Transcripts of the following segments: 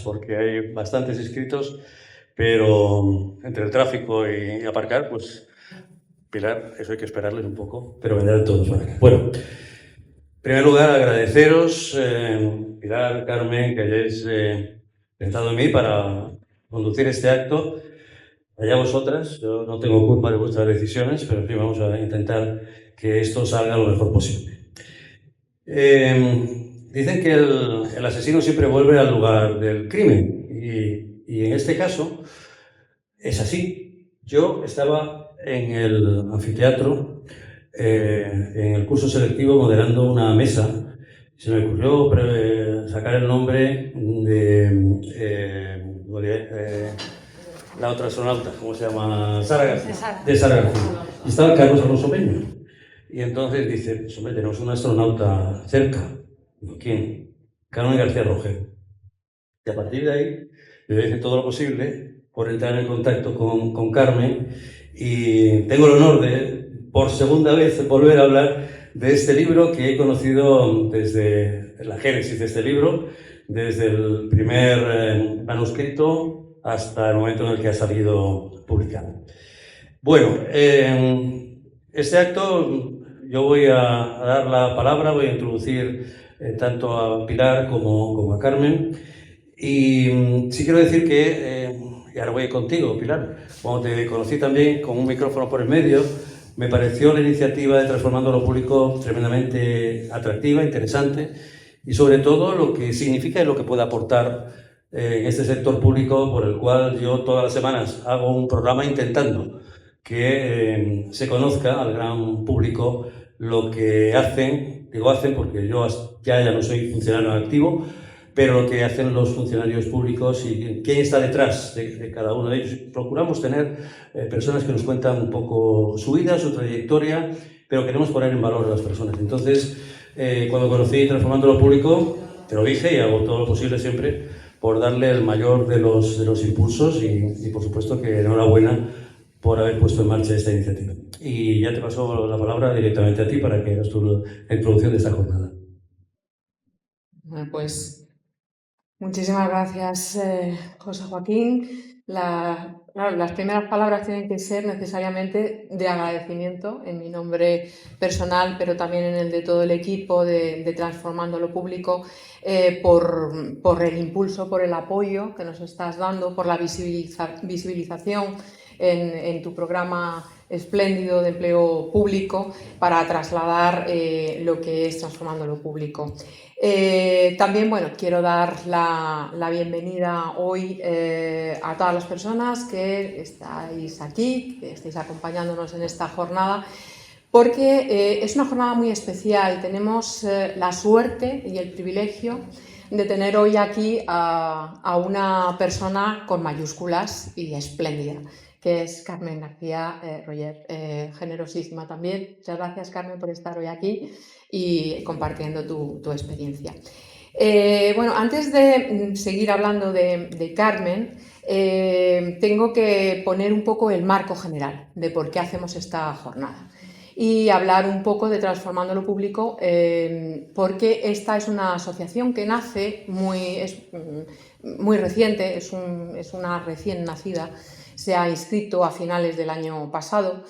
porque hay bastantes inscritos, pero entre el tráfico y aparcar, pues Pilar, eso hay que esperarles un poco, pero vendrán todos para acá. Bueno, en primer lugar, agradeceros, Pilar, Carmen, que hayáis pensado en mí para conducir este acto. Allá vosotras, yo no tengo culpa de vuestras decisiones, pero en fin, vamos a intentar que esto salga lo mejor posible. Dicen que el asesino siempre vuelve al lugar del crimen y en este caso es así. Yo estaba en el anfiteatro, en el curso selectivo, moderando una mesa. Se me ocurrió sacar el nombre de la otra astronauta, ¿cómo se llama? Sara García. De Sara García. Y estaba Carlos Alonso Peña. Y entonces dice, pues, hombre, tenemos un astronauta cerca. Digo, ¿quién? Carmen García Roger. Y a partir de ahí, yo hice todo lo posible por entrar en contacto con Carmen y tengo el honor de, por segunda vez, volver a hablar de este libro que he conocido desde la génesis de este libro, desde el primer manuscrito hasta el momento en el que ha salido publicado. Bueno, este acto yo voy a dar la palabra, voy a introducir tanto a Pilar como a Carmen. Y sí quiero decir que, y ahora voy contigo, Pilar, cuando te conocí también con un micrófono por el medio, me pareció la iniciativa de Transformando lo Público tremendamente atractiva, interesante, y sobre todo lo que significa y lo que puede aportar en este sector público por el cual yo todas las semanas hago un programa intentando que se conozca al gran público lo que hacen, digo hacen porque yo ya no soy funcionario activo, pero lo que hacen los funcionarios públicos y quién está detrás de cada uno de ellos. Procuramos tener personas que nos cuentan un poco su vida, su trayectoria, pero queremos poner en valor a las personas. Entonces, cuando conocí Transformando lo Público, te lo dije y hago todo lo posible siempre por darle el mayor de los impulsos y por supuesto que enhorabuena por haber puesto en marcha esta iniciativa. Y ya te paso la palabra directamente a ti para que hagas tú la introducción de esta jornada. Bueno, pues muchísimas gracias, José Joaquín. Claro, las primeras palabras tienen que ser necesariamente de agradecimiento en mi nombre personal, pero también en el de todo el equipo de Transformando lo Público, por el impulso, por el apoyo que nos estás dando, por la visibilización en tu programa espléndido de empleo público para trasladar lo que es Transformando lo Público. También, bueno, quiero dar la bienvenida hoy a todas las personas que estáis aquí, que estáis acompañándonos en esta jornada, porque es una jornada muy especial. Tenemos la suerte y el privilegio de tener hoy aquí a una persona con mayúsculas y espléndida, que es Carmen García Roger, generosísima también. Muchas gracias, Carmen, por estar hoy aquí y compartiendo tu experiencia. Bueno, antes de seguir hablando de Carmen, tengo que poner un poco el marco general de por qué hacemos esta jornada y hablar un poco de Transformando lo Público, porque esta es una asociación que nace es muy reciente, es una recién nacida, se ha inscrito a finales del año pasado,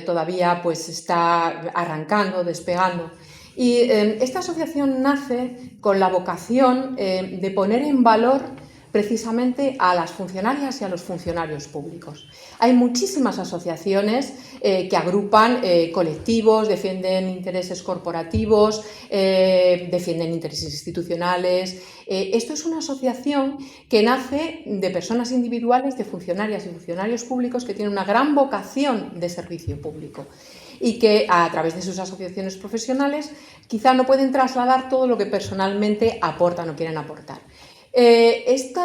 todavía pues está arrancando, despegando. Y esta asociación nace con la vocación de poner en valor precisamente a las funcionarias y a los funcionarios públicos. Hay muchísimas asociaciones que agrupan colectivos, defienden intereses corporativos, defienden intereses institucionales. Esto es una asociación que nace de personas individuales, de funcionarias y funcionarios públicos que tienen una gran vocación de servicio público y que a través de sus asociaciones profesionales quizá no pueden trasladar todo lo que personalmente aportan o quieren aportar. Este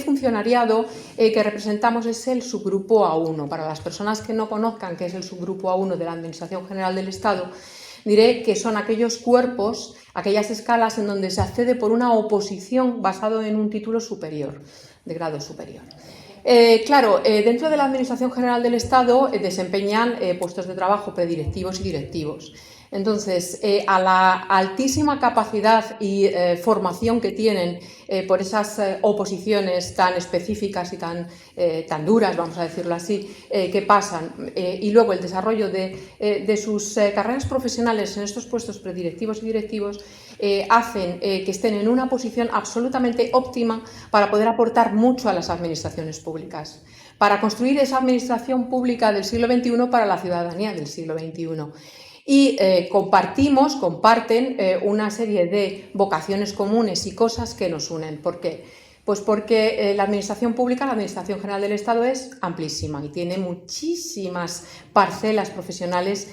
funcionariado que representamos es el subgrupo A1. Para las personas que no conozcan qué es el subgrupo A1 de la Administración General del Estado, diré que son aquellos cuerpos, aquellas escalas en donde se accede por una oposición basado en un título superior, de grado superior. Claro, dentro de la Administración General del Estado desempeñan puestos de trabajo predirectivos y directivos. Entonces, a la altísima capacidad y formación que tienen por esas oposiciones tan específicas y tan duras, vamos a decirlo así, que pasan, y luego el desarrollo de sus carreras profesionales en estos puestos predirectivos y directivos, hacen que estén en una posición absolutamente óptima para poder aportar mucho a las administraciones públicas, para construir esa administración pública del siglo XXI para la ciudadanía del siglo XXI. Y comparten una serie de vocaciones comunes y cosas que nos unen. ¿Por qué? Pues porque la administración pública, la Administración General del Estado, es amplísima y tiene muchísimas parcelas profesionales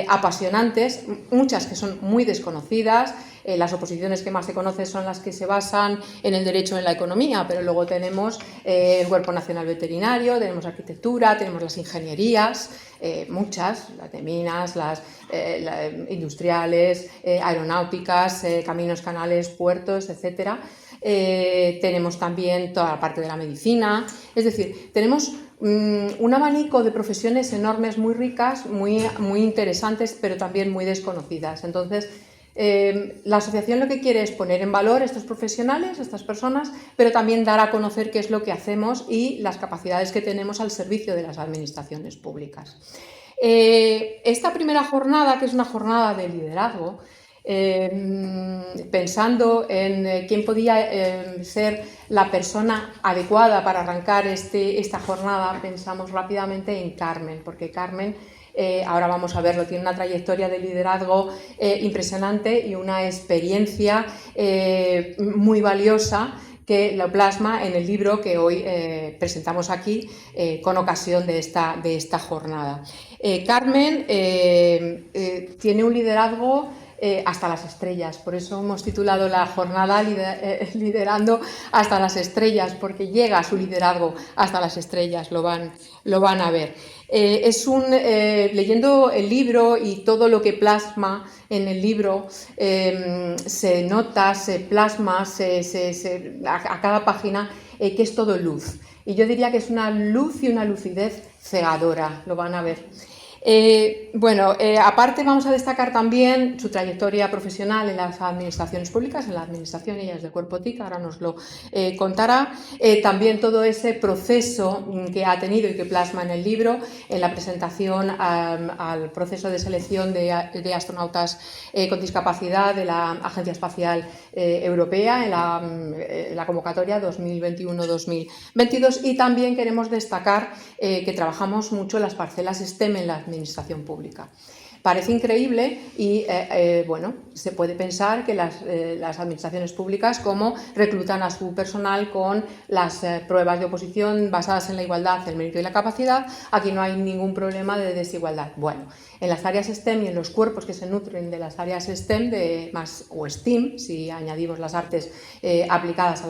apasionantes, muchas que son muy desconocidas. Las oposiciones que más se conocen son las que se basan en el derecho en la economía, pero luego tenemos el Cuerpo Nacional Veterinario, tenemos arquitectura, tenemos las ingenierías, muchas, las de minas, las industriales, aeronáuticas, caminos, canales, puertos, etcétera. Tenemos también toda la parte de la medicina, es decir, tenemos un abanico de profesiones enormes, muy ricas, muy interesantes, pero también muy desconocidas. Entonces, la asociación lo que quiere es poner en valor a estos profesionales, a estas personas, pero también dar a conocer qué es lo que hacemos y las capacidades que tenemos al servicio de las administraciones públicas. Esta primera jornada, que es una jornada de liderazgo, pensando en quién podía ser la persona adecuada para arrancar esta jornada, pensamos rápidamente en Carmen, porque Carmen, ahora vamos a verlo, tiene una trayectoria de liderazgo impresionante y una experiencia muy valiosa que lo plasma en el libro que hoy presentamos aquí con ocasión de esta jornada. Carmen tiene un liderazgo hasta las estrellas, por eso hemos titulado la jornada Liderando hasta las estrellas, porque llega su liderazgo hasta las estrellas, lo van a ver. Leyendo el libro y todo lo que plasma en el libro, se nota, se plasma a cada página que es todo luz. Y yo diría que es una luz y una lucidez cegadora, lo van a ver. Aparte vamos a destacar también su trayectoria profesional en las administraciones públicas, en la administración, ella es del Cuerpo TIC, ahora nos lo contará, también todo ese proceso que ha tenido y que plasma en el libro, en la presentación al proceso de selección de astronautas con discapacidad de la Agencia Espacial Europea en la convocatoria 2021-2022, y también queremos destacar que trabajamos mucho las parcelas STEM en la administración pública. Parece increíble y se puede pensar que las administraciones públicas cómo reclutan a su personal con las pruebas de oposición basadas en la igualdad, el mérito y la capacidad. Aquí no hay ningún problema de desigualdad. Bueno, en las áreas STEM y en los cuerpos que se nutren de las áreas STEM o STEAM, si añadimos las artes aplicadas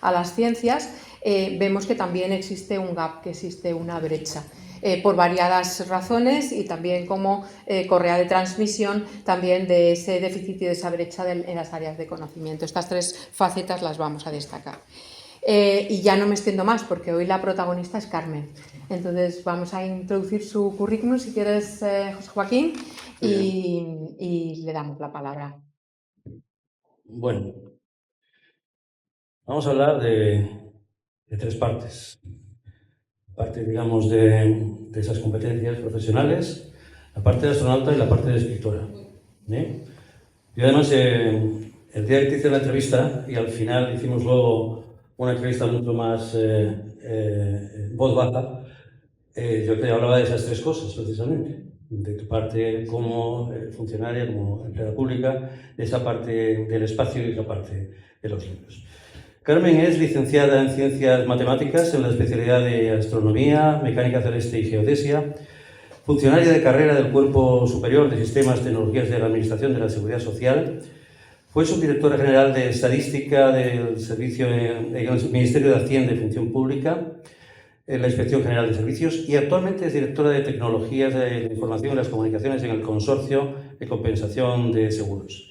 a las ciencias, vemos que también existe un gap, que existe una brecha. Por variadas razones y también como correa de transmisión también de ese déficit y de esa brecha en las áreas de conocimiento. Estas tres facetas las vamos a destacar. Y ya no me extiendo más porque hoy la protagonista es Carmen. Entonces vamos a introducir su currículum, si quieres, José Joaquín, y le damos la palabra. Bueno, vamos a hablar de tres partes. Parte, digamos, de esas competencias profesionales, la parte de astronauta y la parte de escritora. Yo además, el día que te hice la entrevista, y al final hicimos luego una entrevista mucho más voz baja, yo te hablaba de esas tres cosas, precisamente. De tu parte como funcionaria, como empleada pública, de esa parte del espacio y esa parte de los libros. Carmen es licenciada en Ciencias Matemáticas en la especialidad de Astronomía, Mecánica Celeste y Geodesia, funcionaria de carrera del Cuerpo Superior de Sistemas y Tecnologías de la Administración de la Seguridad Social, fue subdirectora general de Estadística del Servicio en el Ministerio de Hacienda y Función Pública, en la Inspección General de Servicios, y actualmente es directora de Tecnologías de la Información y las Comunicaciones en el Consorcio de Compensación de Seguros.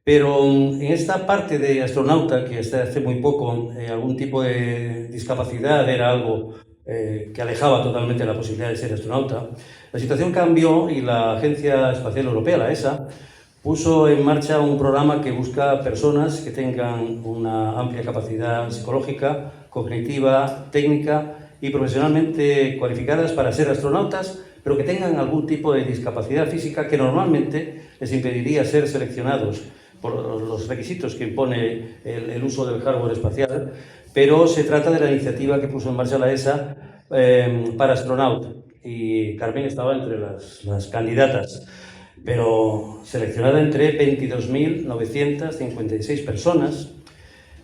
Pero en esta parte de astronauta, que hasta hace muy poco algún tipo de discapacidad era algo que alejaba totalmente la posibilidad de ser astronauta. La situación cambió y la Agencia Espacial Europea, la ESA, puso en marcha un programa que busca personas que tengan una amplia capacidad psicológica, cognitiva, técnica y profesionalmente cualificadas para ser astronautas, pero que tengan algún tipo de discapacidad física que normalmente les impediría ser seleccionados por los requisitos que impone el uso del hardware espacial, pero se trata de la iniciativa que puso en marcha la ESA para astronauta, y Carmen estaba entre las candidatas, pero seleccionada entre 22.956 personas,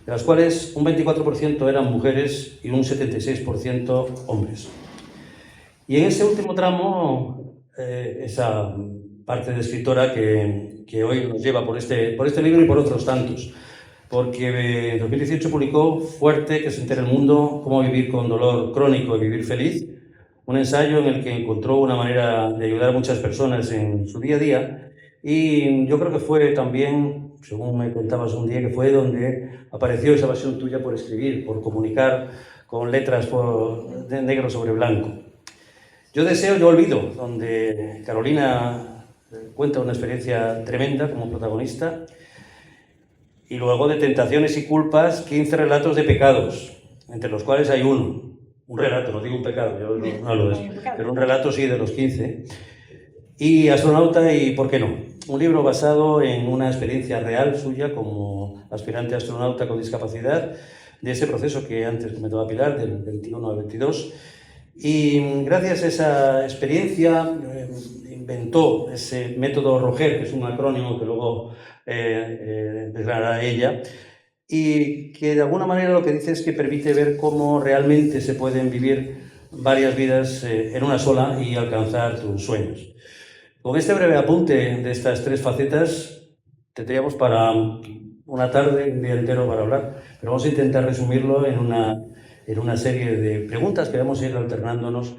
de las cuales un 24% eran mujeres y un 76% hombres. Y en ese último tramo, esa parte de escritora que hoy nos lleva por este libro y por otros tantos, porque en 2018 publicó Fuerte, que se entera el mundo, cómo vivir con dolor crónico y vivir feliz, un ensayo en el que encontró una manera de ayudar a muchas personas en su día a día, y yo creo que fue también, según me contabas un día, que fue donde apareció esa pasión tuya por escribir, por comunicar con letras de negro sobre blanco. Yo deseo, yo olvido, donde Carolina cuenta una experiencia tremenda como protagonista, y luego de tentaciones y culpas, 15 relatos de pecados, entre los cuales hay un relato, no digo un pecado, yo no hablo de eso, pero un relato sí de los 15. Y Astronauta y ¿por qué no? Un libro basado en una experiencia real suya como aspirante astronauta con discapacidad, de ese proceso que antes comentaba Pilar, del 21 al 22. Y gracias a esa experiencia inventó ese método Roger, que es un acrónimo que luego desgranará ella, y que de alguna manera lo que dice es que permite ver cómo realmente se pueden vivir varias vidas en una sola y alcanzar tus sueños. Con este breve apunte de estas tres facetas, tendríamos para una tarde, un día entero para hablar, pero vamos a intentar resumirlo en una serie de preguntas que vamos a ir alternándonos,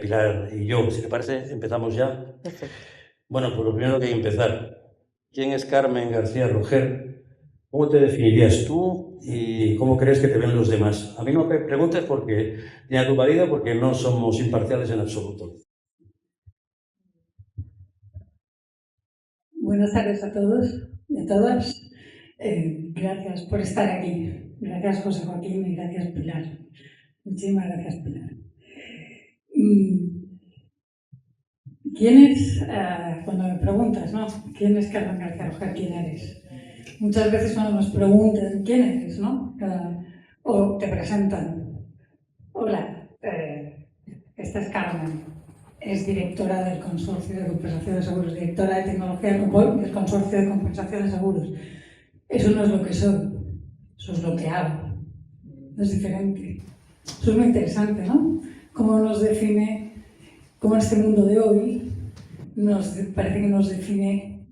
Pilar y yo. Si te parece, empezamos ya. Perfecto. Bueno, pues lo primero que hay que empezar. ¿Quién es Carmen García Roger? ¿Cómo te definirías tú y cómo crees que te ven los demás? A mí no me preguntes porque, ni a tu marido, porque no somos imparciales en absoluto. Buenas tardes a todos y a todas. Gracias por estar aquí. Gracias, José Joaquín, y gracias, Pilar. Muchísimas gracias, Pilar. ¿Quién es, cuando me preguntas, ¿no? ¿Quién es Carmen García Roger? ¿Quién eres? Muchas veces cuando nos preguntan quién eres, ¿no? O te presentan. Hola, esta es Carmen. Es directora del Consorcio de Compensación de Seguros, directora de tecnología del Consorcio de Compensación de Seguros. Eso no es lo que soy, eso es lo que hago. Es diferente. Eso es muy interesante, ¿no? Cómo nos define, cómo en este mundo de hoy parece que nos define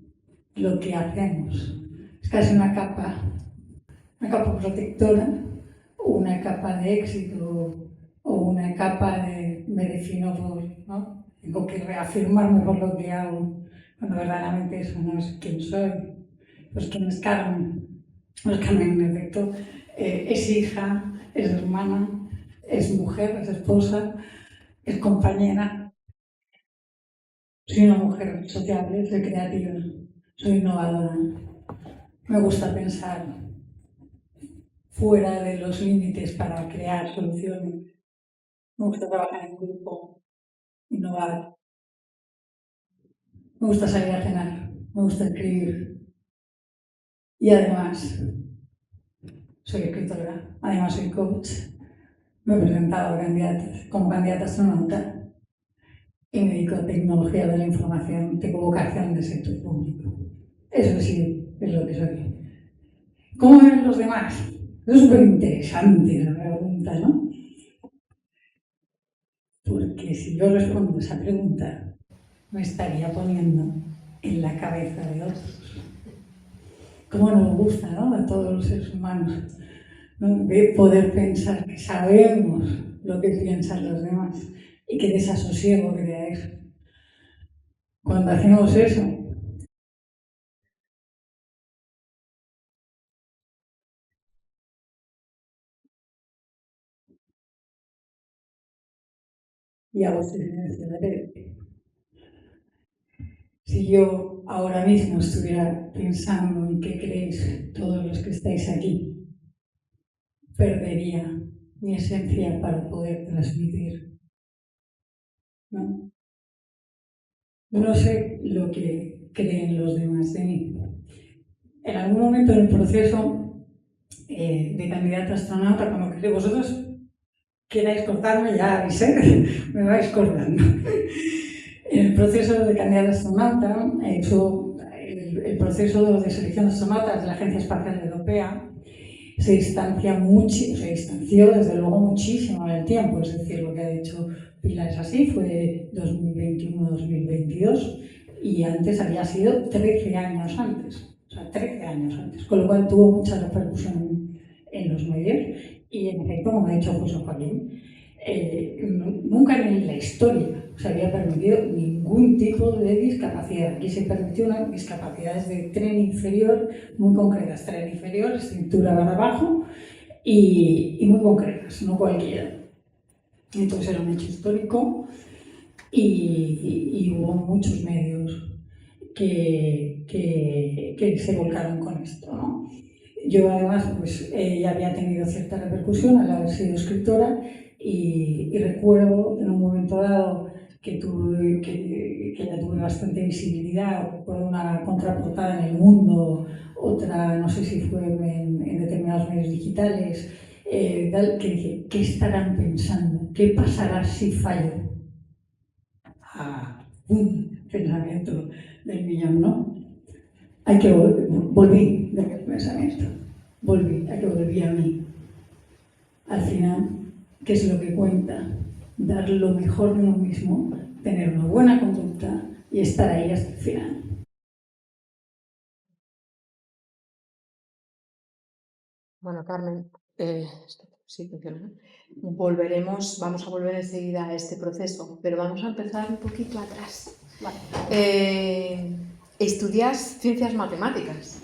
lo que hacemos. Es casi una capa protectora, o una capa de éxito, o una capa de me defino por, ¿no? Tengo que reafirmarme por lo que hago, cuando verdaderamente eso no es quién soy. Pues quién es Carmen. Pues Carmen, en efecto, es hija, es hermana, es mujer, es esposa, es compañera. Soy una mujer sociable, soy creativa, soy innovadora. Me gusta pensar fuera de los límites para crear soluciones. Me gusta trabajar en grupo, innovar. Me gusta salir a cenar, me gusta escribir. Y además, soy escritora, además soy coach. Me he presentado como candidata astronauta y me dedico a tecnología de la información, de vocación del sector público. Eso sí es lo que soy. ¿Cómo ven los demás? Es súper interesante la pregunta, ¿no? Porque si yo respondo esa pregunta, me estaría poniendo en la cabeza de otros. Cómo nos gusta, ¿no? A todos los seres humanos, ¿no? De poder pensar que sabemos lo que piensan los demás y que desasosiego crea eso. Cuando hacemos eso, y hago este silencio de repente. Si yo ahora mismo estuviera pensando en qué creéis todos los que estáis aquí, perdería mi esencia para poder transmitir, ¿no? No sé lo que creen los demás de mí. En algún momento en el proceso de candidata a astronauta, como que vosotros queráis cortarme, ya avisé, me vais cortando. En el proceso de candidata a astronauta, el proceso de selección de astronautas de la Agencia Espacial Europea se distanció desde luego muchísimo en el tiempo, es decir, lo que ha dicho Pilar es así, fue 2021-2022 y antes había sido 13 años antes, o sea, 13 años antes, con lo cual tuvo mucha repercusión en los medios y en efecto, como ha dicho José Joaquín, nunca en la historia se había permitido ningún tipo de discapacidad. Aquí se permitió unas discapacidades de tren inferior muy concretas, tren inferior, cintura para abajo y muy concretas, no cualquiera. Entonces era un hecho histórico y hubo muchos medios que se volcaron con esto, ¿no? Yo además pues, ya había tenido cierta repercusión al haber sido escritora y recuerdo en un momento dado que ya tuve bastante visibilidad, recuerdo una contraportada en El Mundo, otra no sé si fue en determinados medios digitales, que dije, ¿qué estarán pensando? ¿Qué pasará si fallo? Pensamiento del millón, ¿no? Hay que volví del pensamiento, hay que volver a mí. Al final, ¿qué es lo que cuenta? Dar lo mejor de uno mismo, tener una buena conducta y estar ahí hasta el final. Bueno, Carmen, sí, funciona. Vamos a volver enseguida a este proceso, pero vamos a empezar un poquito atrás. Vale. Estudias ciencias matemáticas,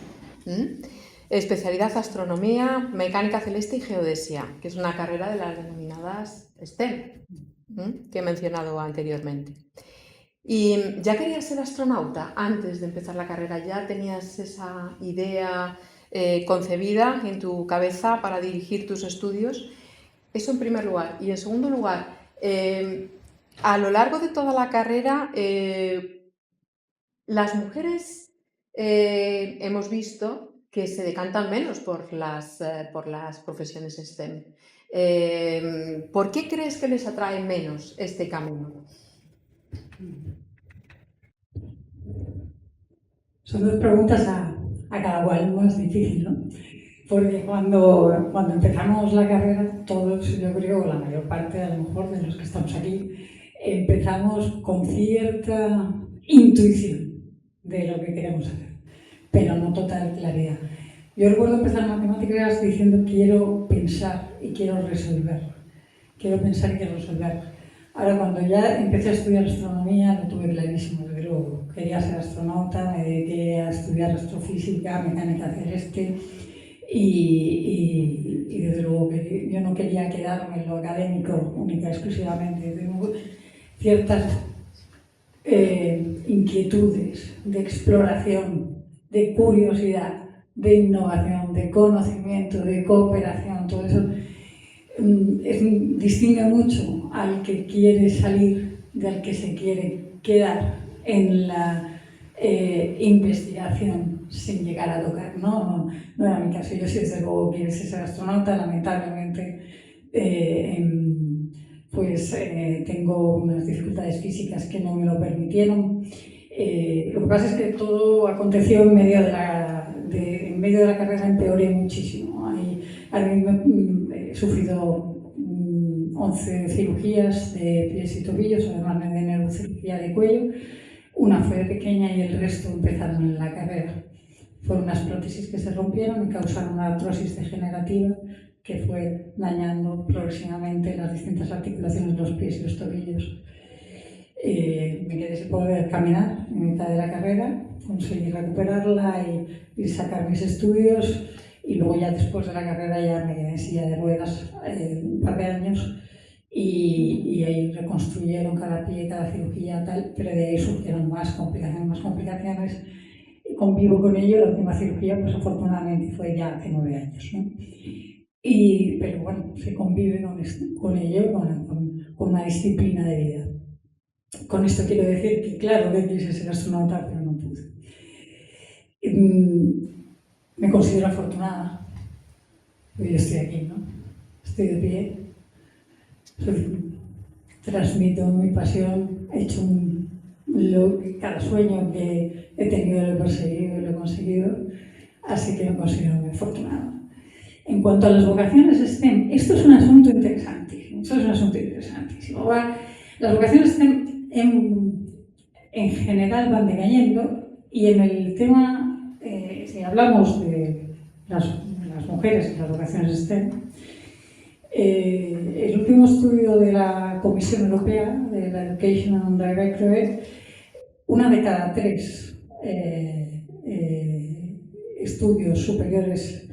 especialidad astronomía, mecánica celeste y geodesia, que es una carrera de las denominadas STEM, que he mencionado anteriormente. ¿Y ya querías ser astronauta antes de empezar la carrera? ¿Ya tenías esa idea concebida en tu cabeza para dirigir tus estudios? Eso en primer lugar. Y en segundo lugar, a lo largo de toda la carrera, las mujeres hemos visto que se decantan menos por las profesiones STEM. ¿Por qué crees que les atrae menos este camino? Son dos preguntas a cada cual más difícil, ¿no? Porque cuando empezamos la carrera, todos, yo creo, la mayor parte a lo mejor de los que estamos aquí, empezamos con cierta intuición de lo que queremos hacer, pero no total claridad. Yo recuerdo empezar matemáticas diciendo quiero pensar y quiero resolver. Quiero pensar y quiero resolver. Ahora, cuando ya empecé a estudiar astronomía, lo tuve clarísimo, desde luego. Quería ser astronauta, me dediqué a estudiar astrofísica, mecánica celeste y desde luego que yo no quería quedarme en lo académico única exclusivamente. Tengo ciertas inquietudes de exploración, de curiosidad, de innovación, de conocimiento, de cooperación, todo eso distingue mucho al que quiere salir del que se quiere quedar en la investigación sin llegar a tocar. No era mi caso. Yo sí, desde luego, quise ser astronauta. Lamentablemente, tengo unas dificultades físicas que no me lo permitieron. Lo que pasa es que todo aconteció en medio de la carrera, empeoré muchísimo. He sufrido 11 cirugías de pies y tobillos, además de neurocirugía de cuello. Una fue pequeña y el resto empezaron en la carrera. Fueron unas prótesis que se rompieron y causaron una artrosis degenerativa que fue dañando progresivamente las distintas articulaciones de los pies y los tobillos. Me quedé sin poder caminar en mitad de la carrera, conseguí recuperarla y sacar mis estudios, y luego ya después de la carrera ya me quedé en silla de ruedas un par de años y ahí reconstruyeron cada pie, cada cirugía, tal, pero de ahí surgieron más complicaciones. Convivo con ello, la última cirugía, pues afortunadamente fue ya hace 9 años, ¿no? Pero bueno, se convive con ello, con una disciplina de vida. Con esto quiero decir que, claro, que quise ser astronauta, pero no pude. Me considero afortunada. Hoy estoy aquí, ¿no? Estoy de pie. Transmito mi pasión, he hecho cada sueño que he tenido, lo he perseguido, lo he conseguido, así que me considero muy afortunada. En cuanto a las vocaciones STEM, esto es un asunto interesantísimo. Las vocaciones STEM en general van decayendo y en el tema, si hablamos de las mujeres y las vocaciones STEM, el último estudio de la Comisión Europea, de la Education Directorate, 1 de cada 3 estudios superiores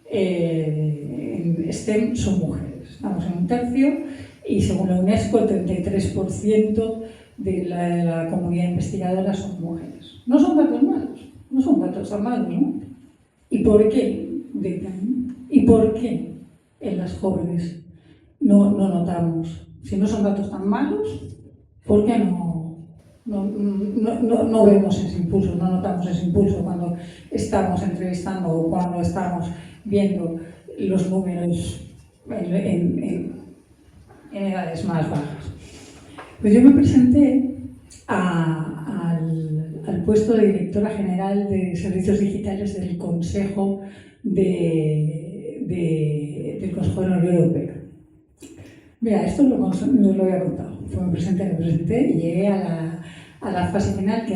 en STEM son mujeres. Estamos en 1/3 y según la UNESCO el 33% de la comunidad investigadora son mujeres. No son datos malos, no son datos tan malos, ¿no? ¿Y por qué? ¿Y por qué en las jóvenes no notamos? Si no son datos tan malos, ¿por qué no vemos ese impulso, no notamos ese impulso cuando estamos entrevistando o cuando estamos viendo los números en edades más bajas? Pues yo me presenté al puesto de directora general de servicios digitales del Consejo del Consejo de la Unión Europea. Mira, esto no lo había contado. Me presenté y llegué a la fase final, que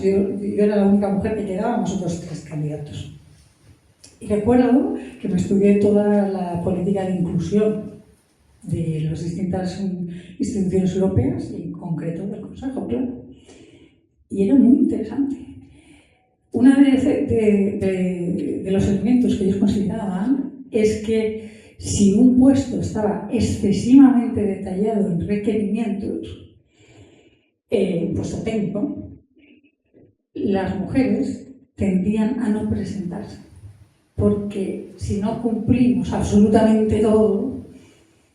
yo era la única mujer que quedábamos otros 3 candidatos. Y recuerdo que me estudié toda la política de inclusión de las distintas instituciones europeas y en concreto del Consejo, claro. Y era muy interesante. Uno de los elementos que ellos consideraban es que si un puesto estaba excesivamente detallado en requerimientos, puesto técnico, las mujeres tendían a no presentarse, porque si no cumplimos absolutamente todo,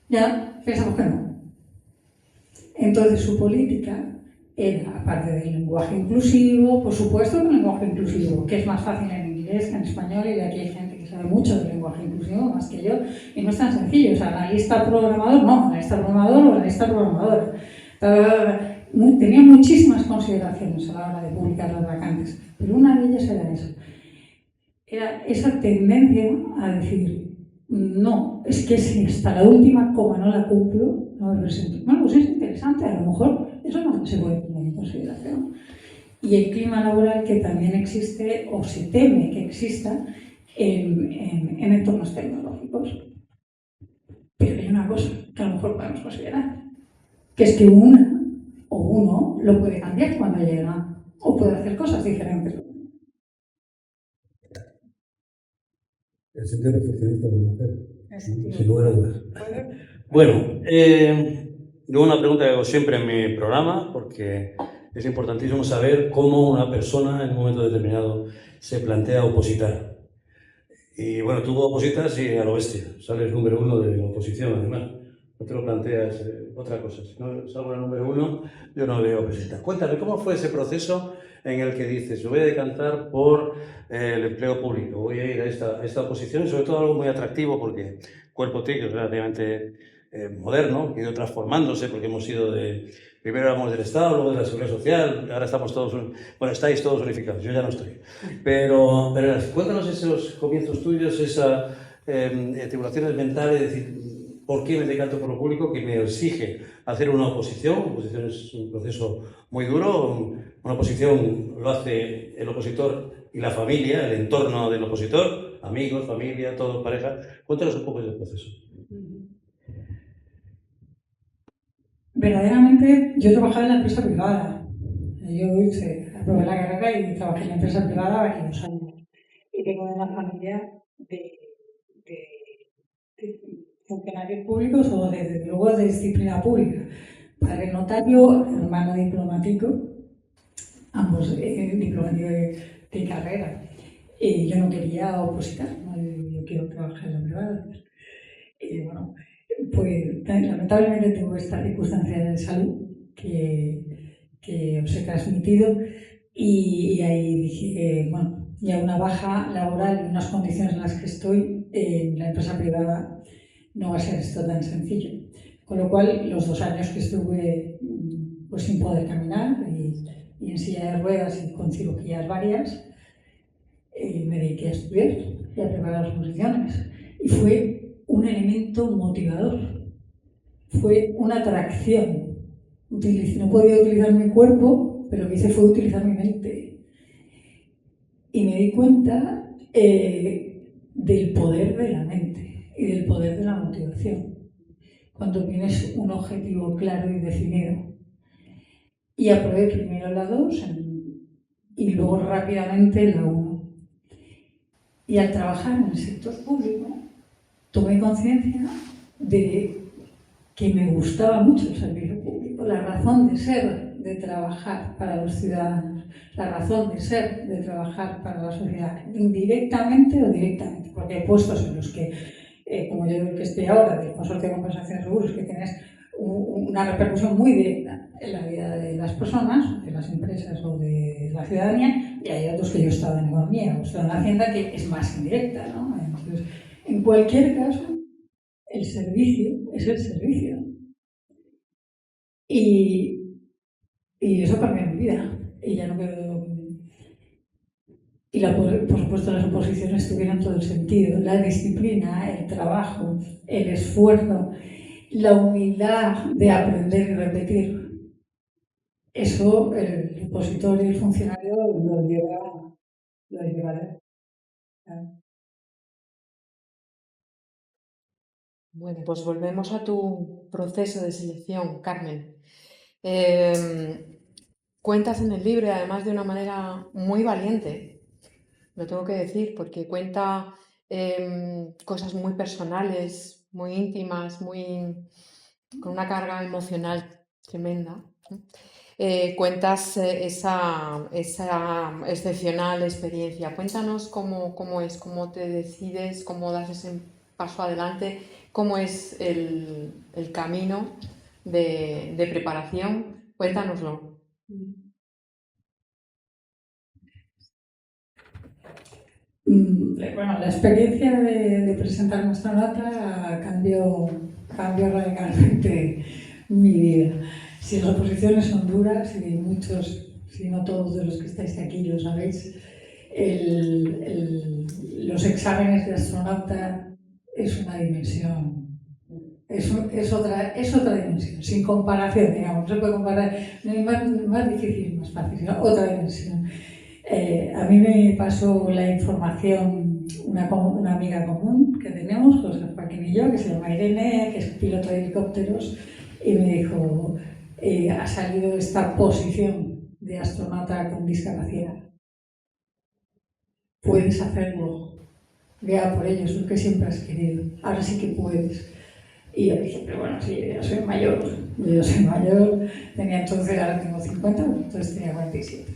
ya pensamos que no. Entonces su política era, aparte del lenguaje inclusivo, por supuesto que el lenguaje inclusivo, que es más fácil en inglés que en español, y de aquí hay gente que sabe mucho del lenguaje inclusivo, más que yo, y no es tan sencillo. O sea, analista programador, no, analista programador o analista programadora. Tenía muchísimas consideraciones a la hora de publicar las vacantes, pero una de ellas era esa. Era esa tendencia a decir, no, es que si hasta la última coma no la cumplo, no me presento. Bueno, pues es interesante, a lo mejor eso no se puede tener en consideración. Y el clima laboral que también existe, o se teme que exista, en entornos tecnológicos. Pero hay una cosa que a lo mejor podemos considerar, que es que una o uno lo puede cambiar cuando llega, o puede hacer cosas diferentes. El sentido perfeccionista de la mujer, sin lugar a dudas. Bueno, yo una pregunta que hago siempre en mi programa, porque es importantísimo saber cómo una persona en un momento determinado se plantea opositar. Y bueno, tú opositas y a lo bestia, sales número 1 de la oposición, además. No te lo planteas otra cosa. Si no salgo el número 1, yo no veo presentar. Cuéntame, ¿cómo fue ese proceso en el que dices, yo voy a decantar por el empleo público, voy a ir a esta oposición, y sobre todo algo muy atractivo porque Cuerpo TIC es relativamente moderno, que ha ido transformándose porque hemos ido primero éramos del Estado, luego de la Seguridad Social, ahora estamos todos, bueno, estáis todos unificados, yo ya no estoy. Pero cuéntanos esos comienzos tuyos, esas tribulaciones mentales, es decir, ¿por qué me decanto por lo público? Que me exige hacer una oposición. Una oposición es un proceso muy duro. Una oposición lo hace el opositor y la familia, el entorno del opositor, amigos, familia, todos, pareja. Cuéntanos un poco del proceso. Verdaderamente, yo trabajaba en la empresa privada. Yo aprobé la carrera y trabajé en la empresa privada varios años. Y tengo una familia de funcionarios públicos o desde luego de disciplina pública. Padre notario, hermano diplomático, ambos diplomáticos de carrera. Yo no quería opositar, ¿no? Yo quiero trabajar en la privada. Bueno, pues lamentablemente tengo esta circunstancia de salud que os he transmitido y ahí dije, bueno, ya una baja laboral y unas condiciones en las que estoy en la empresa privada no va a ser esto tan sencillo. Con lo cual, los 2 años que estuve pues sin poder caminar y en silla de ruedas y con cirugías varias, me dediqué a estudiar y a preparar las oposiciones. Y fue un elemento motivador, fue una atracción. No podía utilizar mi cuerpo, pero lo que hice fue utilizar mi mente. Y me di cuenta del poder de la mente y del poder de la motivación. Cuando tienes un objetivo claro y definido. Y aprobé primero la 2 y luego rápidamente la 1. Y al trabajar en el sector público, tomé conciencia de que me gustaba mucho el servicio público, la razón de ser de trabajar para los ciudadanos, la razón de ser de trabajar para la sociedad, indirectamente o directamente, porque hay puestos en los que, como yo el que estoy ahora, del Consorcio de Compensación de Seguros, que tienes una repercusión muy directa en la vida de las personas, de las empresas o de la ciudadanía, y hay otros que yo he estado en economía o he estado en Hacienda que es más indirecta, ¿no? Entonces, en cualquier caso, el servicio es el servicio. Y eso cambió mi vida. Y ya no quedó. Y por supuesto las oposiciones tuvieron todo el sentido. La disciplina, el trabajo, el esfuerzo, la humildad de aprender y repetir. Eso el opositor y el funcionario lo llevará. Bueno, pues volvemos a tu proceso de selección, Carmen. Cuentas en el libro, además de una manera muy valiente, lo tengo que decir, porque cuenta cosas muy personales, muy íntimas, con una carga emocional tremenda. Cuentas esa excepcional experiencia. Cuéntanos cómo es, cómo te decides, cómo das ese paso adelante, cómo es el camino de preparación. Cuéntanoslo. Bueno, la experiencia de presentar nuestra nota cambió radicalmente mi vida. Si las oposiciones son duras, y muchos, si no todos de los que estáis aquí lo sabéis, los exámenes de astronauta es una dimensión. Es otra dimensión, sin comparación, digamos, no se puede comparar, no hay más difícil, más fácil, sino otra dimensión. A mí me pasó la información una amiga común que tenemos, José Joaquín y yo, que se llama Irene, que es piloto de helicópteros, y me dijo, ha salido esta posición de astronauta con discapacidad. Puedes hacerlo, vea por ello, es lo que siempre has querido, ahora sí que puedes. Y yo dije, pero bueno, sí, yo soy mayor, tenía entonces, ahora tengo 50, entonces tenía 47.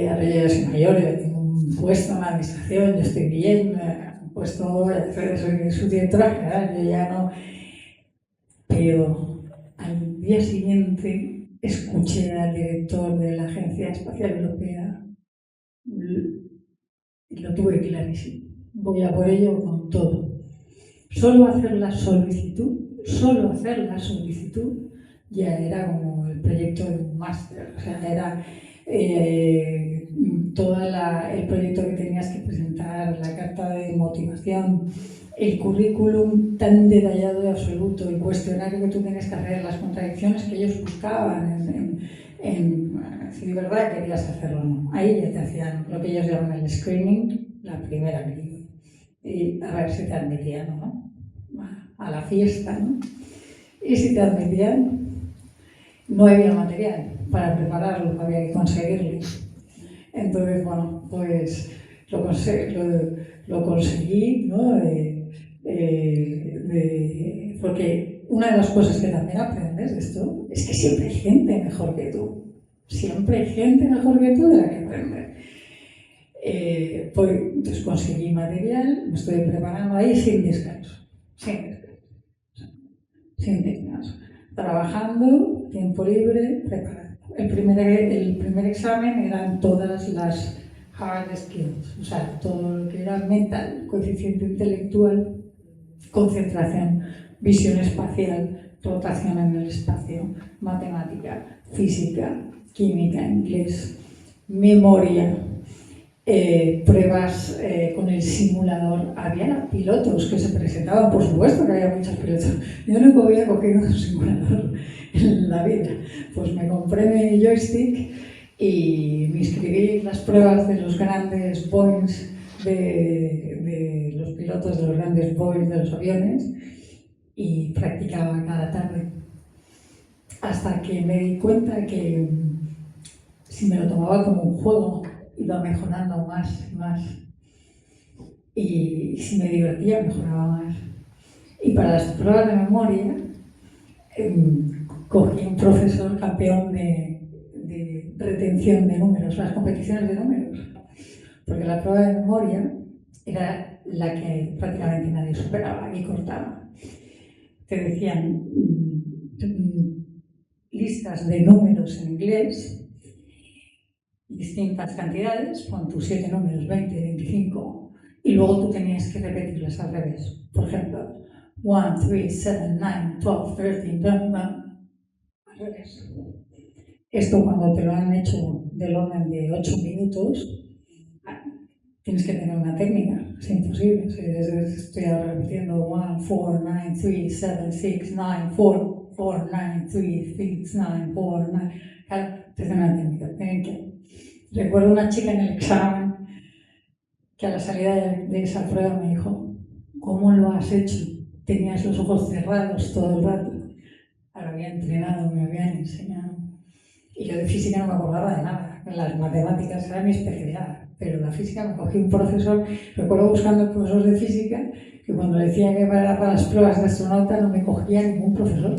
Ahora yo ya soy mayor, yo tengo un puesto en la administración, yo estoy bien, un puesto, soy subdirectora general, yo ya no. Pero al día siguiente escuché al director de la Agencia Espacial Europea y lo tuve clarísimo. Voy a por ello con todo. Solo hacer la solicitud ya era como el proyecto de un máster, o sea, era todo el proyecto que tenías que presentar, la carta de motivación, el currículum tan detallado y absoluto, el cuestionario que tú tenías que hacer, las contradicciones que ellos buscaban si de verdad querías hacerlo o no. Ahí ya te hacían lo que ellos llaman el screening, la primera medida. Y a ver si te admitían o no a la fiesta, ¿no? Y si te admitían, no había material para prepararlo, había que conseguirlo. Entonces, bueno, pues lo conseguí, ¿no? porque una de las cosas que también aprendes de esto es que siempre hay gente mejor que tú. Siempre hay gente mejor que tú de la que aprender. Pues, entonces conseguí material, me estoy preparando ahí sin descanso. Sin descanso. Trabajando, tiempo libre, preparando. El primer examen eran todas las hard skills, o sea, todo lo que era mental, coeficiente intelectual, concentración, visión espacial, rotación en el espacio, matemática, física, química, inglés, memoria, pruebas con el simulador. Había pilotos que se presentaban, por supuesto que había muchos pilotos. Yo no había cogido un simulador en la vida. Pues me compré mi joystick y me inscribí en las pruebas de los grandes Boeings, de los pilotos de los grandes Boeings de los aviones, y practicaba cada tarde. Hasta que me di cuenta que si me lo tomaba como un juego, iba mejorando más y más. Y si me divertía, mejoraba más. Y para las pruebas de memoria, cogí un profesor campeón de retención de números, las competiciones de números. Porque la prueba de memoria era la que prácticamente nadie superaba y cortaba. Te decían listas de números en inglés, distintas cantidades, pon tus 7 números, 20, 25, y luego tú tenías que repetirlas al revés. Por ejemplo, 1, 3, 7, 9, 12, 13, al revés. Esto cuando te lo han hecho del orden de 8 minutos, tienes que tener una técnica, es imposible. Estoy ahora repitiendo 1, 4, 9, 3, 7, 6, 9, 4, 4, 9, 3, 6, 9, 4, 9. Claro, tienes una técnica. Recuerdo una chica en el examen que a la salida de esa prueba me dijo: ¿cómo lo has hecho? Tenías los ojos cerrados todo el rato. Ahora había entrenado, me habían enseñado. Y yo de física no me acordaba de nada. Las matemáticas era mi especialidad, pero la física me cogí un profesor. Recuerdo buscando el profesor de física que cuando le decía que para las pruebas de astronauta no me cogía ningún profesor. No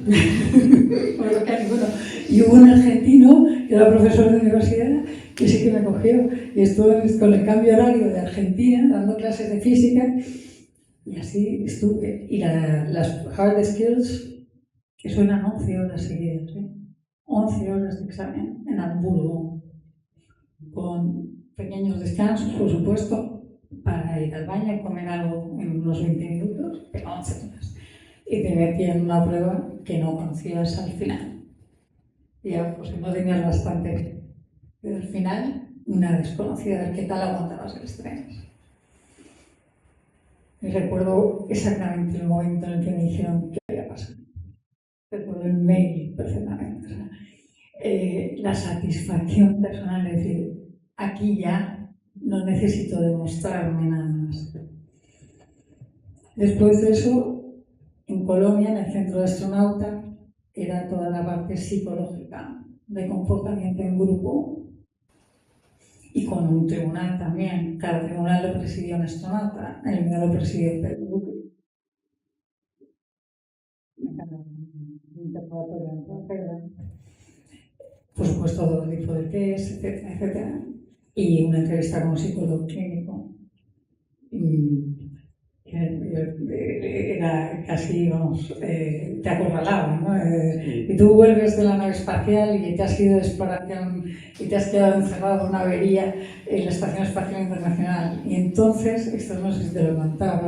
me cogía ninguno. Y hubo un argentino que era profesor de universidad que sí que me cogió. Y estuve con el cambio horario de Argentina dando clases de física. Y así estuve. Y las hard skills, que suenan 11 horas seguidas, 11 horas de examen en Hamburgo, con pequeños descansos, por supuesto, para ir al baño y comer algo en unos 20 minutos, pero 11 horas. Y te metían una prueba que no conocías al final. Y ya, pues no tenías bastante. Pero al final, una desconocida, ¿qué tal aguantabas el estrés? Y recuerdo exactamente el momento en el que me dijeron qué había pasado. Recuerdo el mail perfectamente. O sea, la satisfacción personal de decir, aquí ya no necesito demostrarme nada más. Después de eso, en Colonia, en el centro de astronauta, era toda la parte psicológica de comportamiento en grupo y con un tribunal también. Cada tribunal lo presidía un astronauta, el mío lo presidía el Perú. Por supuesto, todo tipo de test, etcétera, etcétera. Y una entrevista con un psicólogo clínico. Era casi, vamos, te acorralaba, ¿no? Y tú vuelves de la nave espacial y te has ido de exploración y te has quedado encerrado en una avería en la Estación Espacial Internacional. Y entonces, esto no sé si te lo he contado,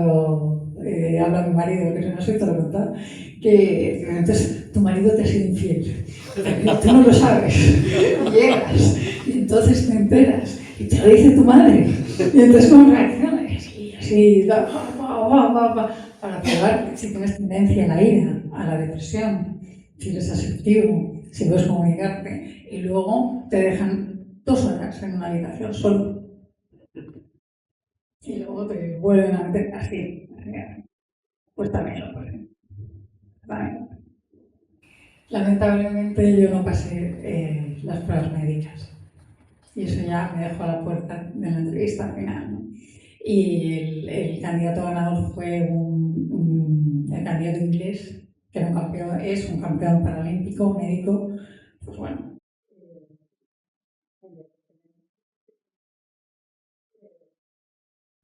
pero habla mi marido, que no sé si te lo he contado, que entonces tu marido te ha sido infiel. Tú no lo sabes. Llegas y entonces te enteras y te lo dice tu madre. Y entonces, ¿cómo reaccionas? Y así, para probar si tienes tendencia a la ira, a la depresión, si eres asertivo, si puedes comunicarte, y luego te dejan 2 horas en una habitación solo. Y luego te vuelven a meter así. Pues también lo ponen. Lamentablemente yo no pasé las pruebas médicas. Y eso ya me dejó a la puerta de la entrevista final, ¿no? Y el candidato ganador fue un diccionario de inglés, que era un campeón, es un campeón paralímpico, médico, pues bueno.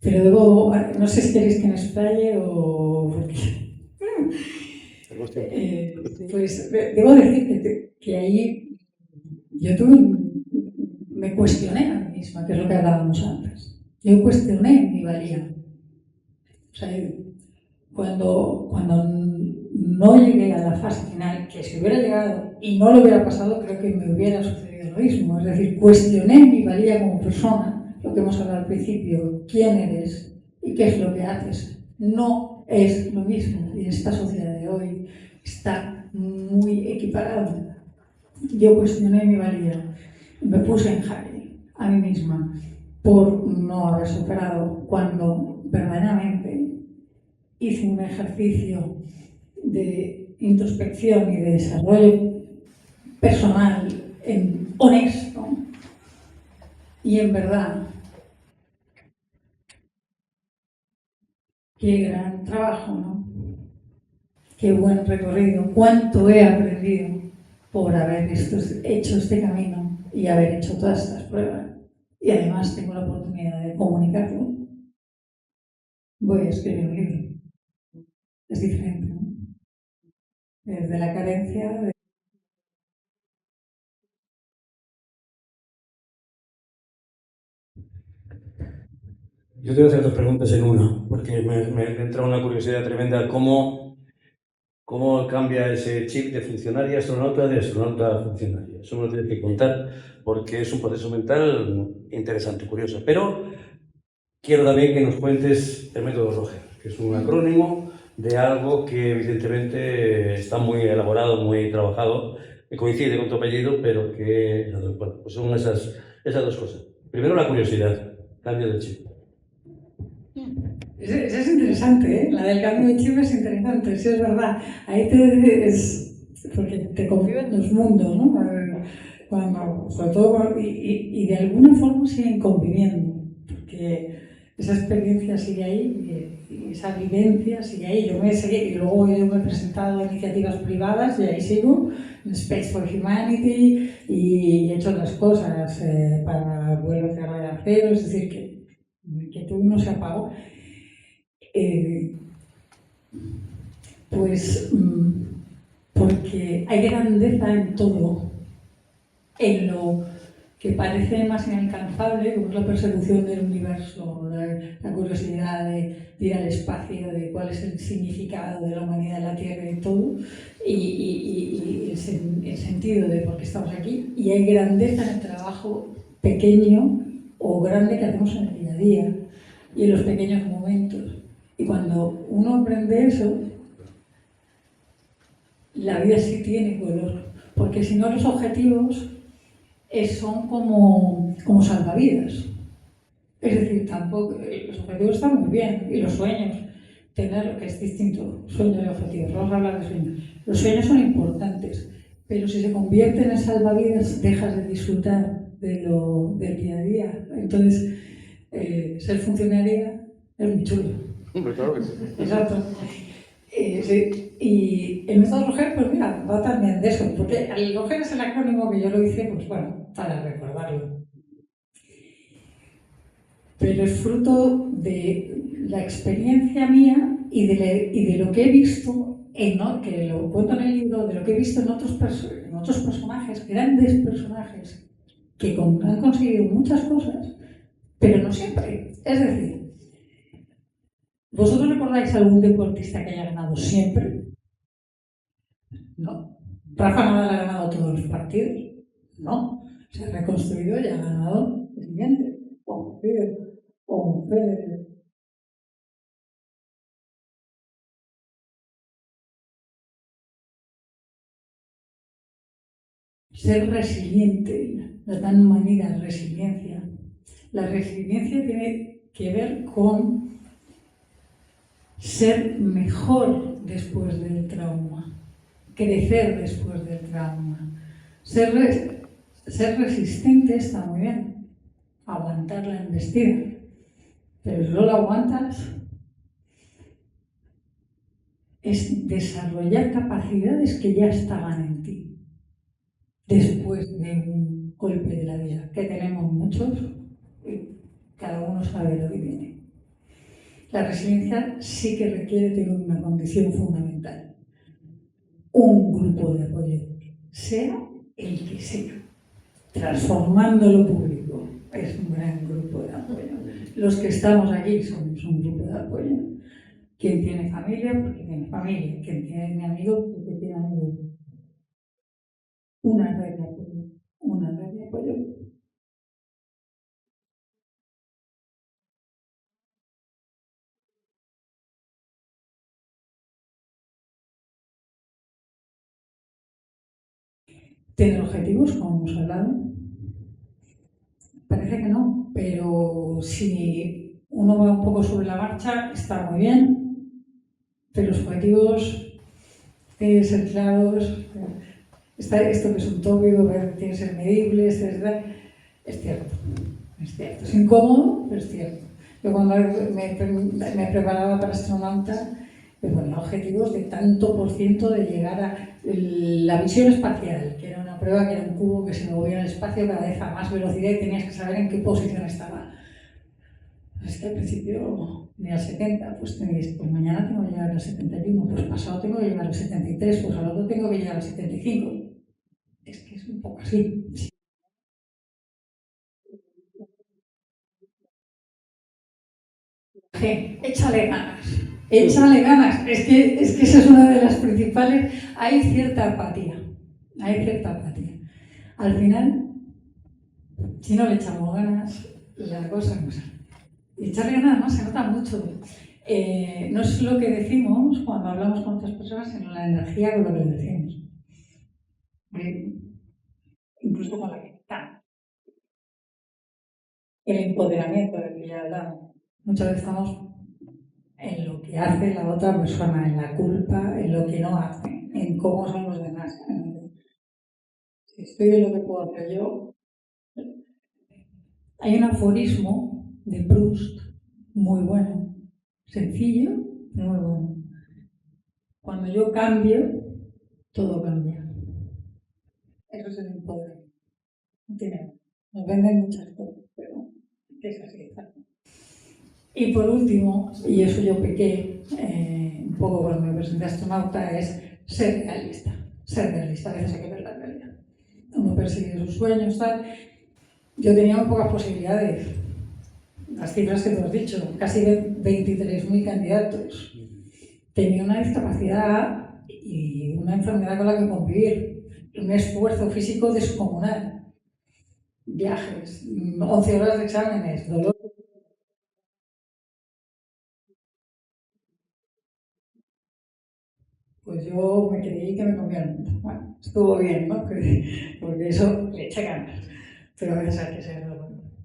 Pero debo, no sé si queréis que me explaye o... pues debo decir que ahí yo me cuestioné a mí misma, que es lo que hablábamos antes. Yo cuestioné mi valía. O sea, cuando no llegué a la fase final, que si hubiera llegado y no lo hubiera pasado, creo que me hubiera sucedido lo mismo. Es decir, cuestioné mi valía como persona, lo que hemos hablado al principio, quién eres y qué es lo que haces. No es lo mismo. Y esta sociedad de hoy está muy equiparada. Yo cuestioné mi valía, me puse en jaque a mí misma por no haber superado cuando verdaderamente hice un ejercicio de introspección y de desarrollo personal honesto y en verdad. Qué gran trabajo, ¿no? Qué buen recorrido, cuánto he aprendido por haber hecho este camino y haber hecho todas estas pruebas. Y además tengo la oportunidad de comunicarlo. Voy a escribir un libro. Es diferente, ¿no? Desde la carencia. Yo te voy a hacer dos preguntas en una, porque me entra una curiosidad tremenda. ¿Cómo cambia ese chip de funcionaria astronauta de astronauta a funcionaria? Eso me lo tienes que contar, porque es un proceso mental interesante, curioso. Pero quiero también que nos cuentes el método Roger, que es un acrónimo de algo que evidentemente está muy elaborado, muy trabajado, que coincide con tu apellido, pero que, bueno, pues son esas dos cosas. Primero la curiosidad, cambio de chip. Eso es interesante, ¿eh? La del cambio de chip es interesante, sí es verdad. Ahí porque te conviven dos mundos, ¿no? Cuando, sobre todo, y de alguna forma siguen conviviendo, porque esa experiencia sigue ahí, y esa vivencia sigue ahí. Y luego yo me he presentado a iniciativas privadas y ahí sigo, en Space for Humanity, y he hecho otras cosas para vuelos de gravedad cero, es decir, que todo no se apagó. Pues porque hay grandeza en todo, en lo que parece más inalcanzable, como es la persecución del universo, la curiosidad de ir al espacio, de cuál es el significado de la humanidad en la Tierra y todo, y el sentido de por qué estamos aquí. Y hay grandeza en el trabajo pequeño o grande que hacemos en el día a día y en los pequeños momentos. Y cuando uno aprende eso, la vida sí tiene color, porque si no los objetivos son como salvavidas. Es decir, tampoco, los objetivos están muy bien, y los sueños, tener lo que es distinto, sueños y objetivos, vamos a hablar de sueños. Los sueños son importantes, pero si se convierten en salvavidas, dejas de disfrutar del día a día. Entonces, ser funcionaria es muy chulo. Claro que sí. Exacto. Sí. Y el método Roger, pues mira, va también de eso, porque el Roger es el acrónimo que yo lo hice, pues bueno, para recordarlo. Pero es fruto de la experiencia mía y de lo que he visto, que lo cuento en el libro, de lo que he visto en otros personajes, grandes personajes, que han conseguido muchas cosas, pero no siempre. Es decir, ¿vosotros recordáis algún deportista que haya ganado siempre? No. ¿Rafa Nadal ha ganado todos los partidos? No. Se ha reconstruido y ha ganado el siguiente. O Federer. Ser resiliente, la tan manida resiliencia. La resiliencia tiene que ver con ser mejor después del trauma, crecer después del trauma. Ser resistente está muy bien, aguantar la embestida, pero si no lo aguantas, es desarrollar capacidades que ya estaban en ti después de un golpe de la vida, que tenemos muchos y cada uno sabe lo que tiene. La resiliencia sí que requiere tener una condición fundamental, un grupo de apoyo, sea el que sea. Transformando lo público es un gran grupo de apoyo. Los que estamos aquí somos un grupo de apoyo. Quien tiene familia, porque tiene familia. Quien tiene amigos, porque tiene amigos. Una red de apoyo. Una red de apoyo. ¿Tener objetivos, como hemos hablado? Parece que no, pero si uno va un poco sobre la marcha, está muy bien, pero los objetivos tienen que ser claros. Está esto que es un tópico, que tiene que ser medible, es cierto, es cierto. Es incómodo, pero es cierto. Yo cuando me preparaba para astronauta, me ponía objetivos de tanto por ciento de llegar a la visión espacial, que era una prueba que era un cubo que se movía en el espacio cada vez a más velocidad y tenías que saber en qué posición estaba. Es que al principio ni al 70, pues mañana tengo que llegar al 71, pues pasado tengo que llegar al 73, pues al otro tengo que llegar al 75. Es que es un poco así. Échale ganas, échale ganas. Es que esa es una de las principales. Hay cierta apatía, hay cierta apatía. Al final, si no le echamos ganas, la cosa no sale. Y echarle ganas además se nota mucho. No es lo que decimos cuando hablamos con otras personas, sino la energía con lo que le decimos. Incluso con la que está. El empoderamiento del que ya hablamos. Muchas veces estamos en lo que hace la otra persona, en la culpa, en lo que no hace, en cómo son los demás. Si estoy en lo que puedo hacer yo. Hay un aforismo de Proust muy bueno, sencillo, pero muy bueno. Cuando yo cambio, todo cambia. Eso es el empoderamiento. No tiene. Nos venden muchas cosas, pero es así. Y por último, y eso yo pequé un poco cuando me presenté a astronauta, es ser realista. Ser realista, a veces hay que ver la realidad. Uno persigue sus sueños, tal. Yo tenía muy pocas posibilidades. Las cifras que te has dicho, casi 23.000 candidatos. Tenía una discapacidad y una enfermedad con la que convivir. Un esfuerzo físico descomunal. Viajes, 11 horas de exámenes, dolor. Pues yo me creí que me comía el mundo. Bueno, estuvo bien, ¿no? Porque eso le echa ganas. Pero a veces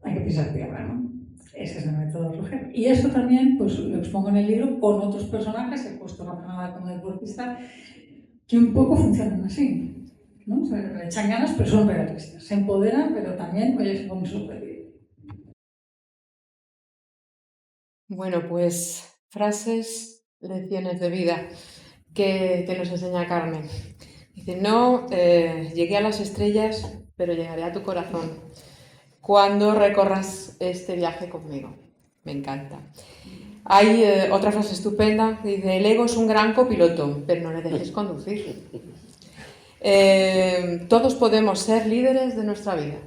hay que pisar tierra, ¿no? Ese es el método Roger. Y eso también pues, lo expongo en el libro con otros personajes, he puesto Rafa Nadal como deportista, que un poco funcionan así, ¿no? O sea, le echan ganas, pero son realistas. Se empoderan, pero también, oye, se ponen sorprendidos. Bueno, pues frases, lecciones de vida que nos enseña Carmen. Dice, no llegué a las estrellas, pero llegaré a tu corazón cuando recorras este viaje conmigo. Me encanta. Hay otra frase estupenda que dice, el ego es un gran copiloto, pero no le dejes conducir. Todos podemos ser líderes de nuestra vida.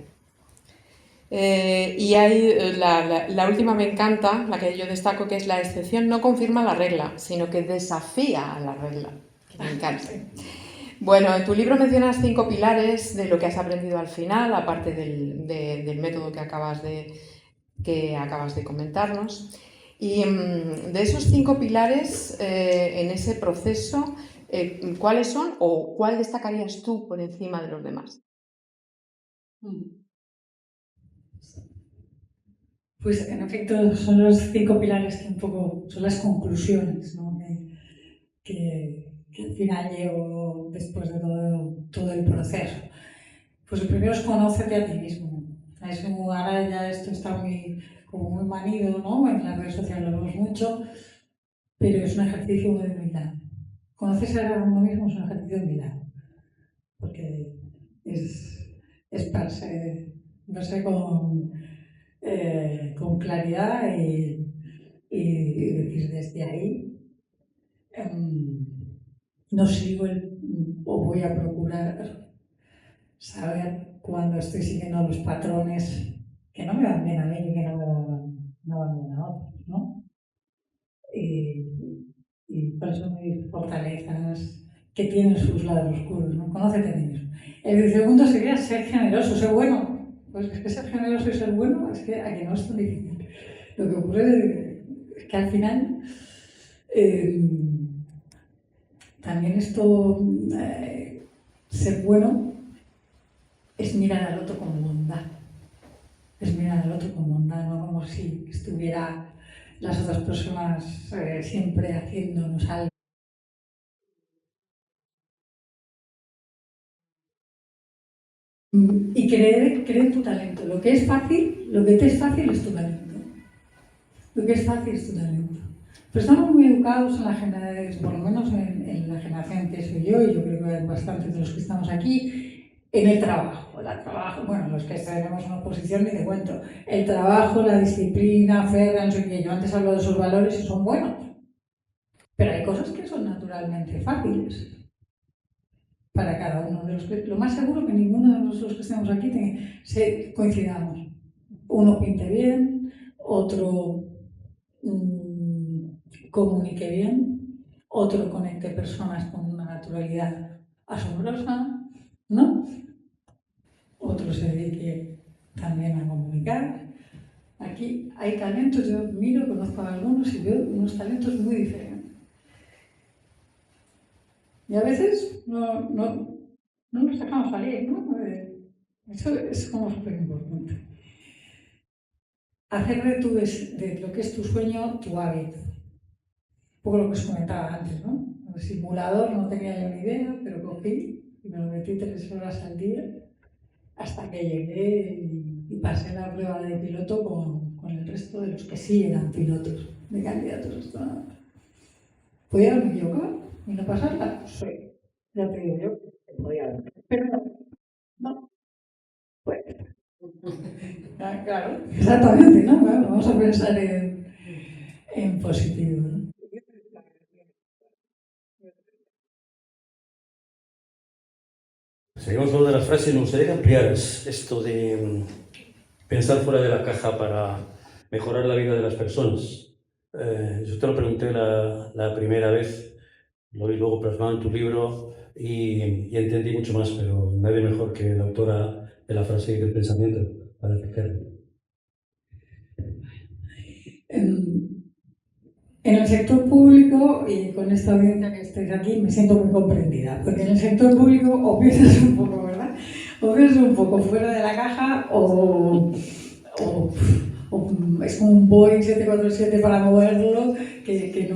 Y hay la última me encanta, la que yo destaco, que es la excepción no confirma la regla, sino que desafía a la regla. Me encanta. Bueno, en tu libro mencionas 5 pilares de lo que has aprendido al final, aparte del método que acabas de comentarnos. Y de esos 5 pilares, en ese proceso, ¿cuáles son o cuál destacarías tú por encima de los demás? Pues en efecto son los 5 pilares que un poco son las conclusiones, ¿no? que al final llego después de todo el proceso. Pues el primero es conócete a ti mismo. Ahora ya esto está como muy manido, ¿no? En las redes sociales lo vemos mucho, pero es un ejercicio de humildad. conocerse a uno mismo es un ejercicio de vida, porque es verse con claridad y decir desde ahí no sigo o voy a procurar saber cuando estoy siguiendo los patrones que no me van bien a mí y que no van bien a otros, ¿no? Y cuáles son mis fortalezas, que tienen sus lados oscuros, ¿no? Conócete a ti mismo. El segundo sería ser generoso, ser bueno. Pues es que ser generoso y ser bueno es que a que no es tan difícil. Lo que ocurre es que al final también esto, ser bueno es mirar al otro con bondad. Es mirar al otro con bondad, no como si estuviera las otras personas siempre haciéndonos algo. Y creer en tu talento. Lo que te es fácil es tu talento. Lo que es fácil es tu talento. Pero estamos muy educados en las generaciones, por lo menos en la generación que soy yo, y yo creo que hay bastantes de los que estamos aquí, en el trabajo. Bueno, los que tenemos una posición ni de cuento. El trabajo, la disciplina, no sé qué. Yo antes hablo de esos valores y son buenos. Pero hay cosas que son naturalmente fáciles para cada uno de los que... Lo más seguro que ninguno de nosotros que estemos aquí coincidamos. Uno pinte bien, otro comunique bien, otro conecte personas con una naturalidad asombrosa, ¿no? Otro se dedique también a comunicar. Aquí hay talentos, yo miro, conozco a algunos y veo unos talentos muy diferentes. Y a veces no nos dejamos salir, ¿no? Eso es como súper importante. Hacer de lo que es tu sueño tu hábito. Un poco lo que os comentaba antes, ¿no? El simulador no tenía yo ni idea, pero cogí y me lo metí 3 horas al día hasta que llegué y pasé la prueba de piloto con el resto de los que sí eran pilotos, de candidatos. ¿Podía haberme equivocado y no pasarla? Sí. Ya te digo yo que podía haber. Pero no. Pues. Claro, exactamente, ¿no? Bueno, vamos a pensar en positivo, ¿no? Seguimos con lo de las frases. Me gustaría que ampliaras esto de pensar fuera de la caja para mejorar la vida de las personas. Yo te lo pregunté la primera vez, lo vi luego plasmado en tu libro y entendí mucho más, pero nadie mejor que la autora de la frase y del pensamiento para explicarlo. En el sector público, y con esta audiencia que estáis aquí, me siento muy comprendida, porque en el sector público o piensas un poco, ¿verdad? O piensas un poco fuera de la caja o es como un Boeing 747 para moverlo, que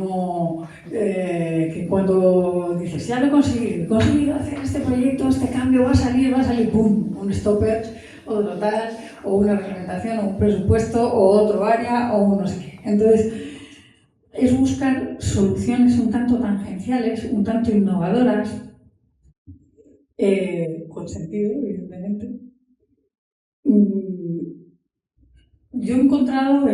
cuando dices, ya lo he conseguido hacer este proyecto, este cambio, va a salir, ¡pum! Un stopper, otro tal, o una reglamentación, o un presupuesto, o otro área, o no sé qué. Entonces, es buscar soluciones un tanto tangenciales, un tanto innovadoras, con sentido, evidentemente. Yo he encontrado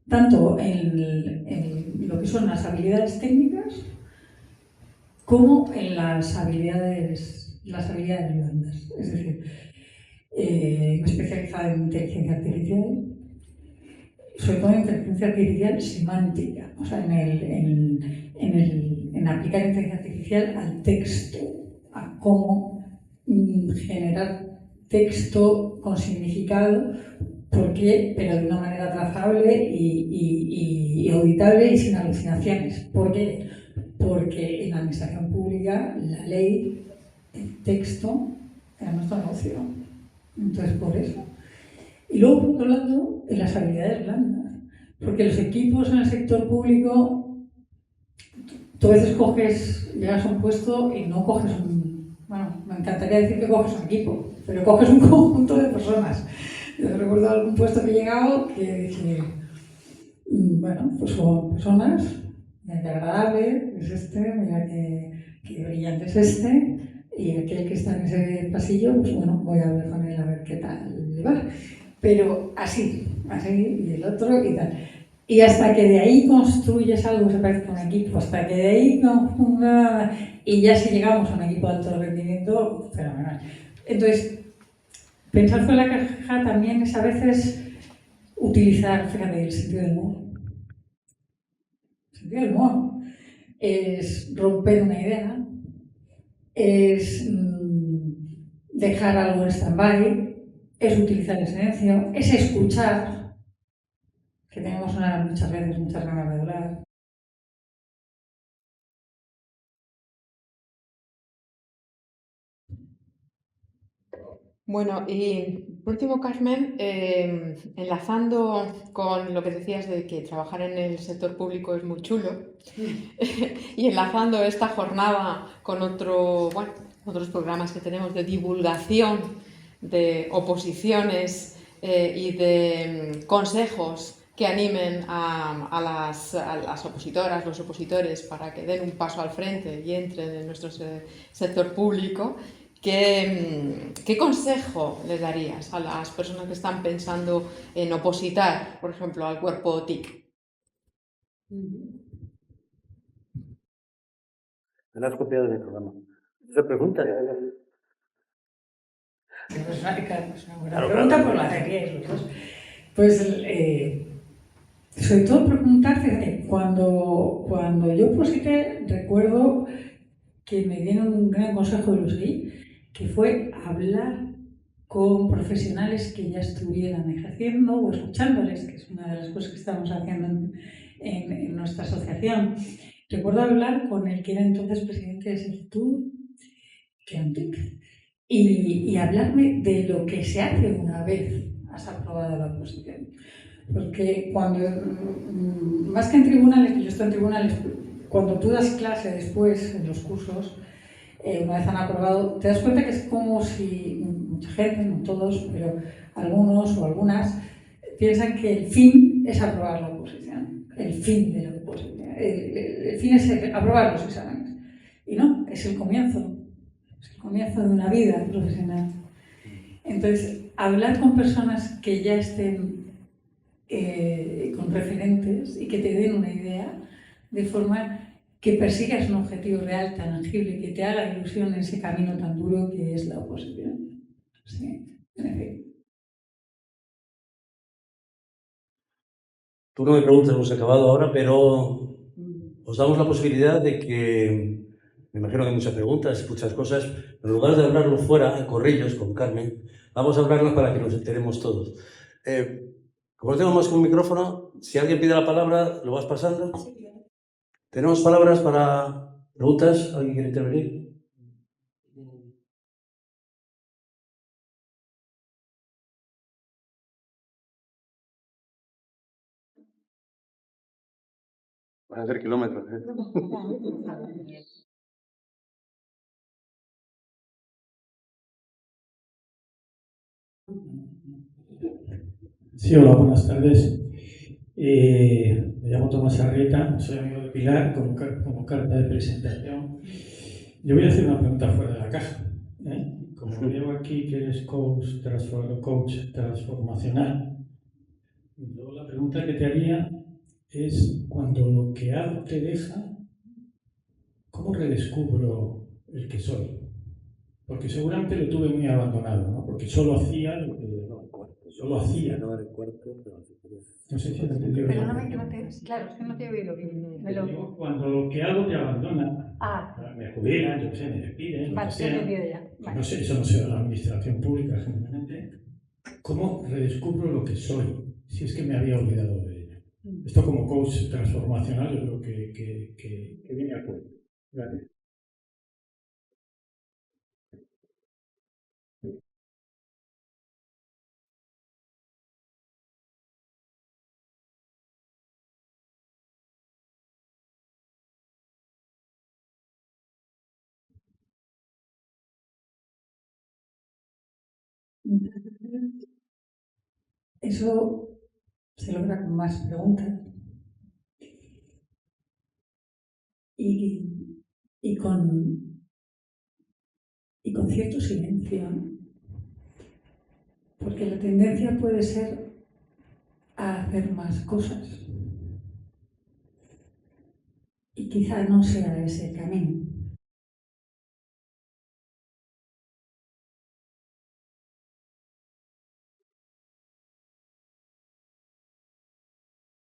tanto en lo que son las habilidades técnicas como en las habilidades blandas. Es decir, me he especializado en inteligencia artificial, sobre todo en inteligencia artificial semántica, o sea, en aplicar inteligencia artificial al texto, a cómo generar texto con significado, pero de una manera trazable y auditable y sin alucinaciones. ¿Por qué? Porque en la administración pública la ley, el texto, era nuestro negocio. Entonces, por eso. Y luego, por otro lado, en las habilidades blandas. Porque los equipos en el sector público, tú a veces llegas a un puesto y no coges bueno, me encantaría decir que coges un equipo, pero coges un conjunto de personas. Yo recuerdo algún puesto que he llegado que dije, bueno, pues son personas mira qué agradable es este, mira qué brillante es este, y aquel que está en ese pasillo, pues bueno, voy a hablar con él a ver qué tal le va. Pero así, y el otro y tal. Y hasta que de ahí construyes algo, se parece a un equipo, hasta que de ahí y ya si llegamos a un equipo de alto rendimiento, fenomenal. Entonces, pensar fuera de la caja también es a veces utilizar, fíjate, el sentido del humor. El sentido del humor es romper una idea, es dejar algo en stand-by, es utilizar el silencio, es escuchar, que tenemos muchas veces muchas ganas de hablar. Bueno, y por último, Carmen, enlazando con lo que decías de que trabajar en el sector público es muy chulo, y enlazando esta jornada con otros programas que tenemos de divulgación de oposiciones y de consejos que animen a las opositoras, los opositores, para que den un paso al frente y entren en nuestro sector público. ¿Qué consejo le darías a las personas que están pensando en opositar, por ejemplo, al cuerpo TIC? Me la has copiado en el programa. ¿Se pregunta? Es una buena pregunta, pues la haríais los dos. Pues, sobre todo preguntar, fíjate, cuando yo oposité, recuerdo que me dieron un gran consejo de los GI, que fue hablar con profesionales que ya estuvieran ejerciendo o escuchándoles, que es una de las cosas que estamos haciendo en nuestra asociación. Recuerdo hablar con el que era entonces presidente de Sertur, que era un TIC, y hablarme de lo que se hace una vez has aprobado la oposición. Porque más que en tribunales, que yo estoy en tribunales, cuando tú das clase después en los cursos, una vez han aprobado, te das cuenta que es como si mucha gente, no todos, pero algunos o algunas, piensan que el fin es aprobar la oposición. El fin de la oposición. El fin es aprobar los exámenes. Y no, es el comienzo. Es el comienzo de una vida profesional. Entonces, hablar con personas que ya estén con referentes y que te den una idea de forma que persigas un objetivo real, tangible, que te haga ilusión en ese camino tan duro que es la oposición. Sí, en efecto. Tú no me preguntas, hemos acabado ahora, pero os damos la posibilidad de que, me imagino que hay muchas preguntas, muchas cosas, pero en lugar de hablarlo fuera, en corrillos, con Carmen, vamos a hablarlo para que nos enteremos todos. Como no tenemos más que un micrófono, si alguien pide la palabra, ¿lo vas pasando? ¿Tenemos palabras para preguntas? ¿Alguien quiere intervenir? Van a hacer kilómetros, ¿eh? Sí, hola, buenas tardes. Me llamo Tomás Arrieta, soy amigo de Pilar, como carta de presentación. Yo voy a hacer una pregunta fuera de la caja. Como veo aquí que eres coach transformacional, yo la pregunta que te haría es, cuando lo que hago te deja, ¿cómo redescubro el que soy? Porque seguramente lo tuve muy abandonado, ¿no? Porque solo hacía lo que solo hacía. No sé si te entendí bien. Perdóname que no te... Claro, es que no te he oído bien. Cuando lo que hago te abandona, Ah, me jubilan, yo qué sé, me despiden, lo vale, que te he sea. entendido ya. Que Vale. no sé, eso no sé de la administración pública generalmente. ¿Cómo redescubro lo que soy? Si es que me había olvidado de ello. Esto como coach transformacional yo creo que viene a cuento. Gracias. Eso se logra con más preguntas. y con cierto silencio, ¿no? Porque la tendencia puede ser a hacer más cosas. Y quizá no sea ese camino.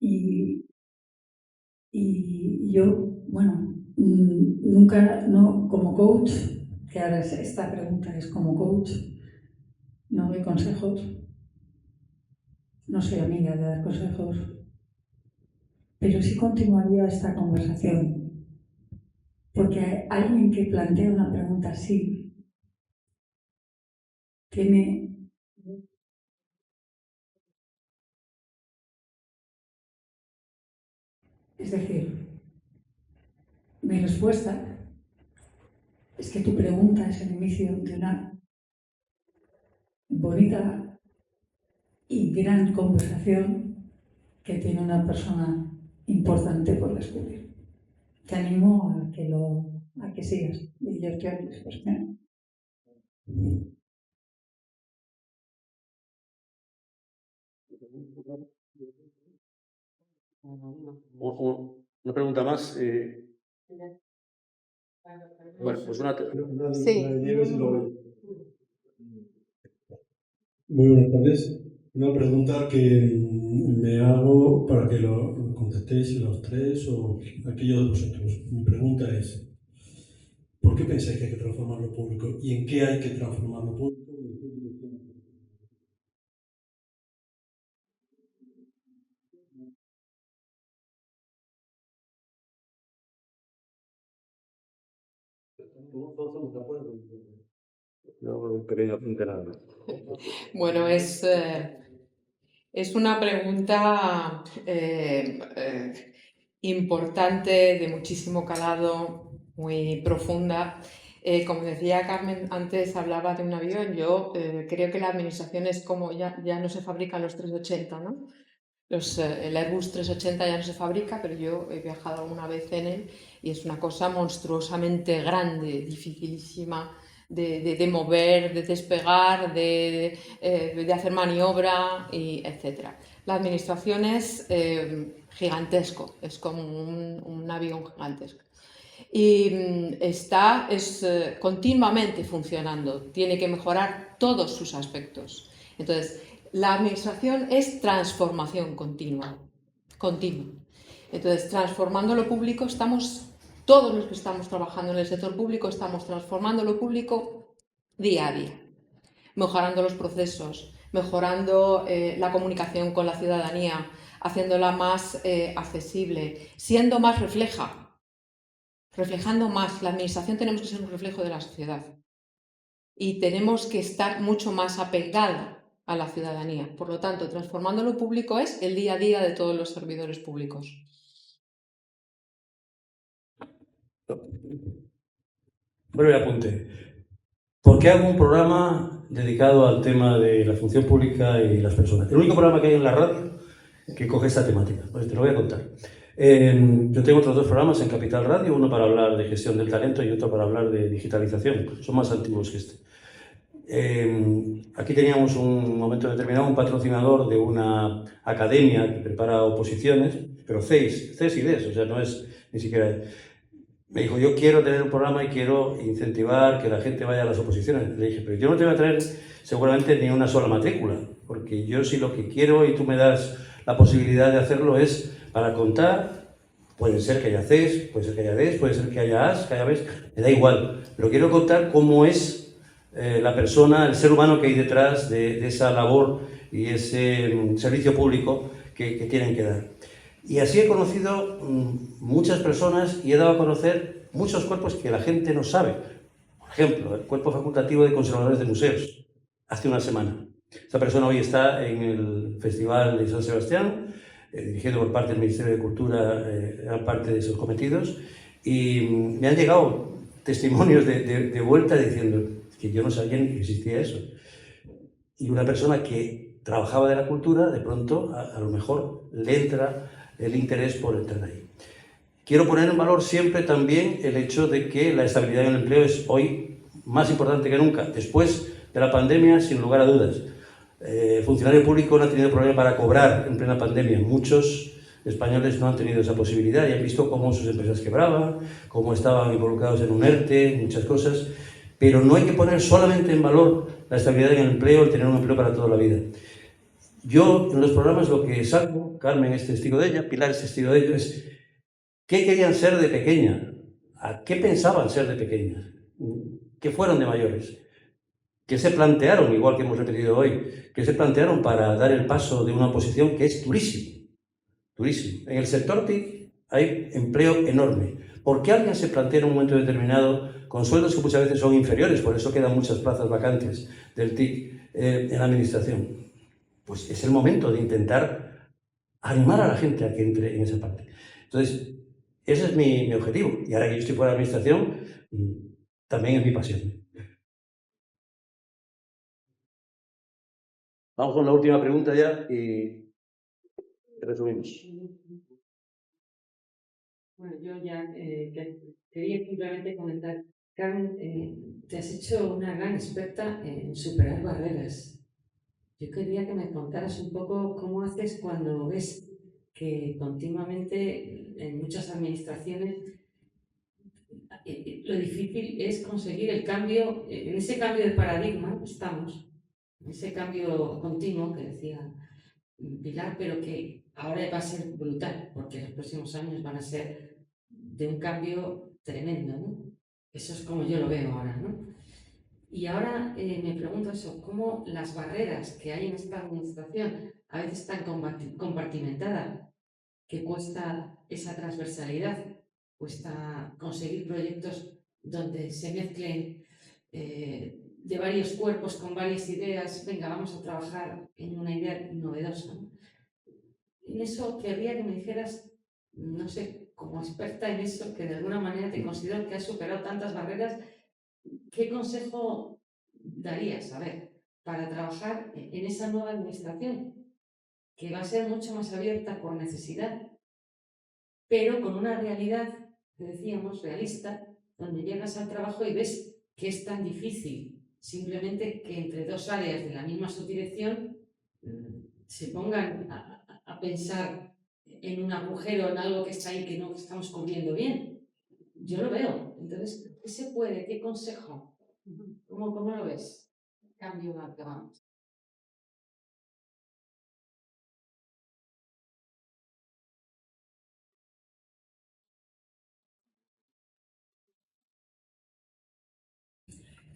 Y yo, bueno, nunca, no, como coach, que ahora esta pregunta es como coach, no doy consejos, no soy amiga de dar consejos, pero sí continuaría esta conversación, porque alguien que plantea una pregunta así tiene es decir, mi respuesta es que tu pregunta es el inicio de una bonita y gran conversación que tiene una persona importante por descubrir. Te animo a que sigas y yo estoy a tu disposición. Una pregunta más. Bueno, pues una... Sí. Muy buenas tardes. Una pregunta que me hago para que lo contestéis los tres o aquellos de vosotros. Mi pregunta es, ¿por qué pensáis que hay que transformar lo público? ¿Y en qué hay que transformar lo público? No, quería apuntar nada. Bueno, es una pregunta importante, de muchísimo calado, muy profunda. Como decía Carmen, antes hablaba de un avión. Yo creo que la administración es como ya no se fabrican los 380, ¿no? El Airbus 380 ya no se fabrica, pero yo he viajado alguna vez en él y es una cosa monstruosamente grande, dificilísima de mover, de despegar, de hacer maniobra, etc. La administración es gigantesco, es como un avión gigantesco. Y está continuamente funcionando, tiene que mejorar todos sus aspectos. Entonces, la administración es transformación continua. Entonces, transformando lo público, todos los que estamos trabajando en el sector público, estamos transformando lo público día a día, mejorando los procesos, mejorando la comunicación con la ciudadanía, haciéndola más accesible, siendo más reflejando más. La administración tenemos que ser un reflejo de la sociedad y tenemos que estar mucho más apegada a la ciudadanía. Por lo tanto, transformando lo público es el día a día de todos los servidores públicos. Breve apunte. ¿Por qué hago un programa dedicado al tema de la función pública y las personas? El único programa que hay en la radio que coge esta temática. Pues te lo voy a contar. Yo tengo otros dos programas en Capital Radio, uno para hablar de gestión del talento y otro para hablar de digitalización. Son más antiguos que este. Aquí teníamos un momento determinado un patrocinador de una academia que prepara oposiciones, pero CES y DES, o sea, no es ni siquiera... Me dijo, yo quiero tener un programa y quiero incentivar que la gente vaya a las oposiciones. Le dije, pero yo no te voy a traer seguramente ni una sola matrícula, porque yo sí lo que quiero y tú me das la posibilidad de hacerlo es para contar, puede ser que haya CES, puede ser que haya DES, puede ser que haya AS, que haya BES, me da igual, pero quiero contar cómo es la persona, el ser humano que hay detrás de esa labor y ese servicio público que tienen que dar. Y así he conocido muchas personas y he dado a conocer muchos cuerpos que la gente no sabe. Por ejemplo, el Cuerpo Facultativo de Conservadores de Museos, hace una semana. Esta persona hoy está en el Festival de San Sebastián, dirigido por parte del Ministerio de Cultura, gran parte de esos cometidos, y me han llegado testimonios de vuelta diciendo que yo no sabía ni que existía eso. Y una persona que trabajaba de la cultura, de pronto, a lo mejor le entra el interés por entrar ahí. Quiero poner en valor siempre también el hecho de que la estabilidad en el empleo es hoy más importante que nunca. Después de la pandemia, sin lugar a dudas. El funcionario público no ha tenido problema para cobrar en plena pandemia. Muchos españoles no han tenido esa posibilidad y han visto cómo sus empresas quebraban, cómo estaban involucrados en un ERTE, muchas cosas. Pero no hay que poner solamente en valor la estabilidad en el empleo, el tener un empleo para toda la vida. Yo, en los programas, lo que saco, Carmen es testigo de ella, Pilar es testigo de ello, es qué querían ser de pequeña, a qué pensaban ser de pequeñas, qué fueron de mayores, qué se plantearon, igual que hemos repetido hoy, qué se plantearon para dar el paso de una oposición que es durísimo, durísimo. En el sector TIC hay empleo enorme. ¿Por qué alguien se plantea en un momento determinado con sueldos que muchas veces son inferiores? Por eso quedan muchas plazas vacantes del TIC en la administración. Pues es el momento de intentar animar a la gente a que entre en esa parte. Entonces, ese es mi objetivo. Y ahora que yo estoy fuera de la administración, también es mi pasión. Vamos con la última pregunta ya y resumimos. Bueno, yo ya quería simplemente comentar, Carmen, te has hecho una gran experta en superar barreras. Yo quería que me contaras un poco cómo haces cuando ves que continuamente en muchas administraciones lo difícil es conseguir el cambio, en ese cambio de paradigma estamos, en ese cambio continuo que decía Pilar, pero que ahora va a ser brutal, porque los próximos años van a ser de un cambio tremendo, ¿no? Eso es como yo lo veo ahora, ¿no? Y ahora me pregunto eso, cómo las barreras que hay en esta administración a veces están compartimentadas, que cuesta esa transversalidad, cuesta conseguir proyectos donde se mezclen de varios cuerpos con varias ideas, venga, vamos a trabajar en una idea novedosa, ¿no? En eso querría que me dijeras, no sé, como experta en eso, que de alguna manera te considero que has superado tantas barreras, ¿qué consejo darías, a ver, para trabajar en esa nueva administración, que va a ser mucho más abierta por necesidad, pero con una realidad, que decíamos, realista, donde llegas al trabajo y ves que es tan difícil simplemente que entre dos áreas de la misma subdirección se pongan a pensar en un agujero, en algo que está ahí que no estamos cubriendo bien? Yo lo veo. Entonces, ¿qué se puede? ¿Qué consejo? ¿Cómo lo ves? Cambio al que vamos.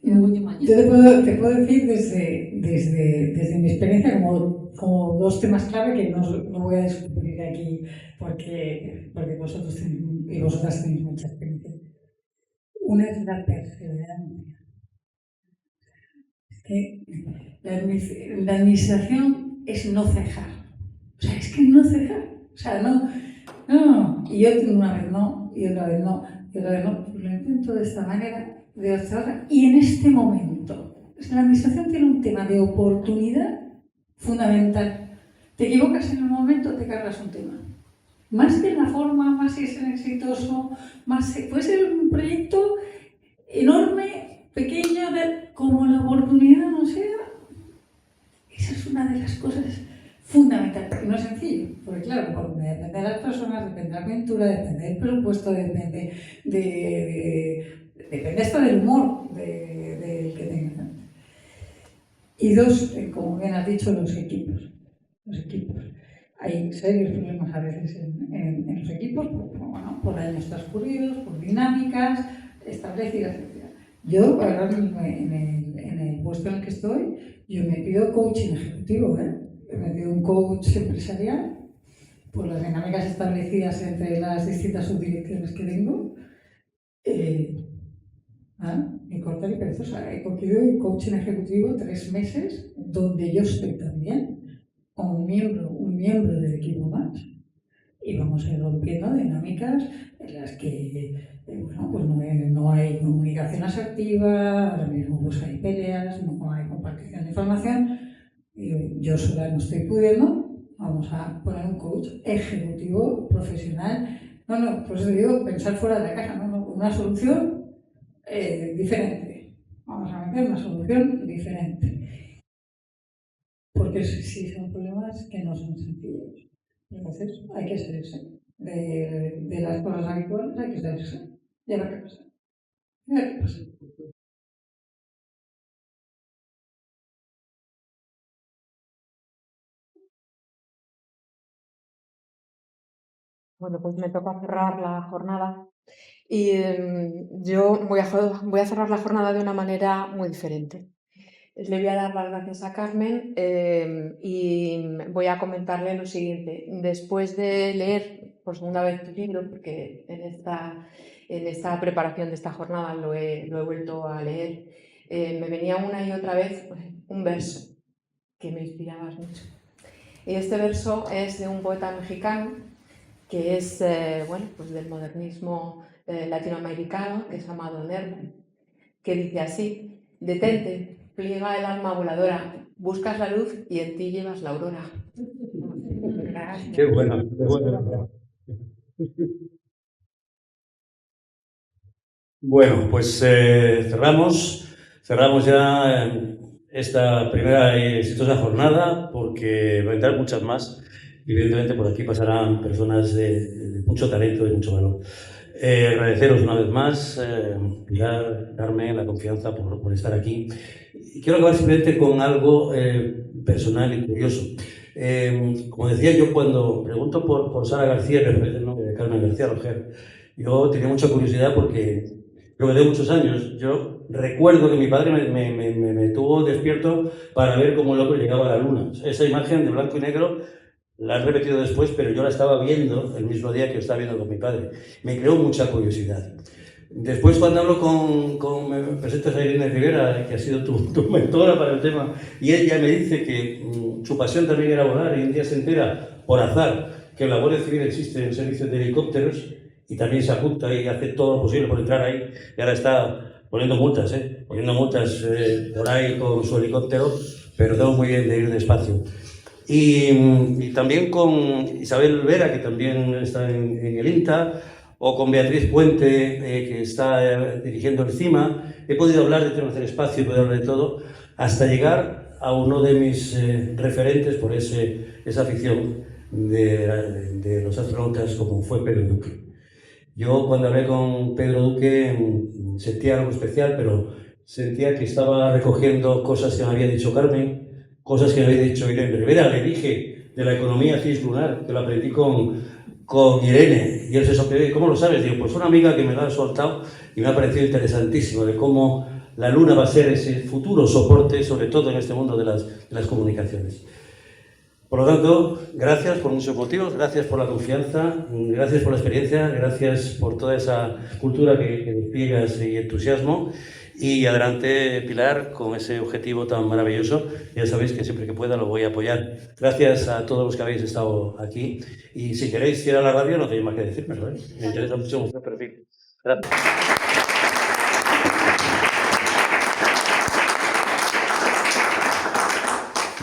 Yo te puedo decir desde mi experiencia como dos temas clave que no voy a discutir aquí porque vosotros y vosotras tenéis mucha experiencia. Una es la perseverancia. Es que la administración es no cejar. O sea, es que no cejar. O sea, no. Y yo una vez no, y otra vez no, y otra vez no. Pues lo intento de esta manera, de otra hora. Y en este momento, la administración tiene un tema de oportunidad fundamental. Te equivocas en el momento, te cargas un tema. Más que la forma, más si es exitoso, puede ser un proyecto enorme, pequeño, como la oportunidad no sea. Esa es una de las cosas fundamentales, porque no es sencillo, porque claro, depende de las personas, depende de la aventura, depende del presupuesto, depende hasta del humor del que tengan. Y dos, como bien has dicho, los equipos. Hay serios problemas a veces en los equipos, por años transcurridos, por dinámicas establecidas, etc. Yo, ahora en el puesto en el que estoy, yo me pido coaching ejecutivo, me pido un coach empresarial por las dinámicas establecidas entre las distintas subdirecciones que tengo. Y corta y perezosa. He cogido el coaching ejecutivo 3 meses, donde yo estoy también como un miembro del equipo más, y vamos a ir rompiendo dinámicas en las que pues no hay comunicación asertiva, ahora mismo pues hay peleas, no hay compartición de información, y yo sola no estoy pudiendo. Vamos a poner un coach ejecutivo profesional No, pues digo, pensar fuera de la caja, no, una solución diferente. Vamos a meter una solución diferente. Porque sí son problemas que no son sencillos. Entonces hay que salirse de las cosas habituales, hay que salirse. Y a ver qué pasa. A ver qué pasa. Bueno, pues me toca cerrar la jornada y yo voy a cerrar la jornada de una manera muy diferente. Le voy a dar las gracias a Carmen y voy a comentarle lo siguiente. Después de leer por segunda vez tu libro, porque en esta preparación de esta jornada lo he vuelto a leer, me venía una y otra vez un verso que me inspiraba mucho. Y este verso es de un poeta mexicano que es pues del modernismo latinoamericano, que es Amado Nervo, que dice así: detente, pliega el alma voladora, buscas la luz y en ti llevas la aurora. Gracias. Qué bueno, qué bueno. Bueno, pues cerramos ya esta primera y exitosa jornada, porque va a entrar muchas más. Evidentemente por aquí pasarán personas de mucho talento y mucho valor. Agradeceros una vez más, Pilar, Carmen, la confianza por estar aquí. Y quiero acabar simplemente con algo personal y curioso. Como decía yo, cuando pregunto por Sara García, que es el nombre de Carmen García Roger, yo tenía mucha curiosidad porque luego de muchos años, yo recuerdo que mi padre me tuvo despierto para ver cómo el loco llegaba a la luna. Esa imagen de blanco y negro la he repetido después, pero yo la estaba viendo el mismo día que lo estaba viendo con mi padre. Me creó mucha curiosidad. Después, cuando hablo me presentas a Irene Rivera, que ha sido tu mentora para el tema, y ella me dice que su pasión también era volar, y un día se entera, por azar, que en la Guardia Civil existe un servicio de helicópteros, y también se apunta y hace todo lo posible por entrar ahí, y ahora está poniendo multas por ahí con su helicóptero, pero tengo muy bien de ir despacio. Y también con Isabel Vera, que también está en el INTA, o con Beatriz Puente, que está dirigiendo el CIMA, he podido hablar de temas del espacio, he podido hablar de todo, hasta llegar a uno de mis referentes por esa afición de los astronautas, como fue Pedro Duque. Yo, cuando hablé con Pedro Duque, sentía algo especial, pero sentía que estaba recogiendo cosas que me había dicho Carmen, cosas que me había dicho Irene Rivera. Le dije de la economía cislunar, que lo aprendí con Irene, y él se sorprendió. ¿Cómo lo sabes? Digo, pues una amiga que me lo ha soltado y me ha parecido interesantísimo, de cómo la Luna va a ser ese futuro soporte, sobre todo en este mundo de las comunicaciones. Por lo tanto, gracias por muchos motivos, gracias por la confianza, gracias por la experiencia, gracias por toda esa cultura que despliegas y entusiasmo. Y adelante, Pilar, con ese objetivo tan maravilloso. Ya sabéis que siempre que pueda lo voy a apoyar. Gracias a todos los que habéis estado aquí. Y si queréis ir a la radio, no tenéis más que decirme, ¿sabes? Me interesa mucho vuestro perfil. Gracias.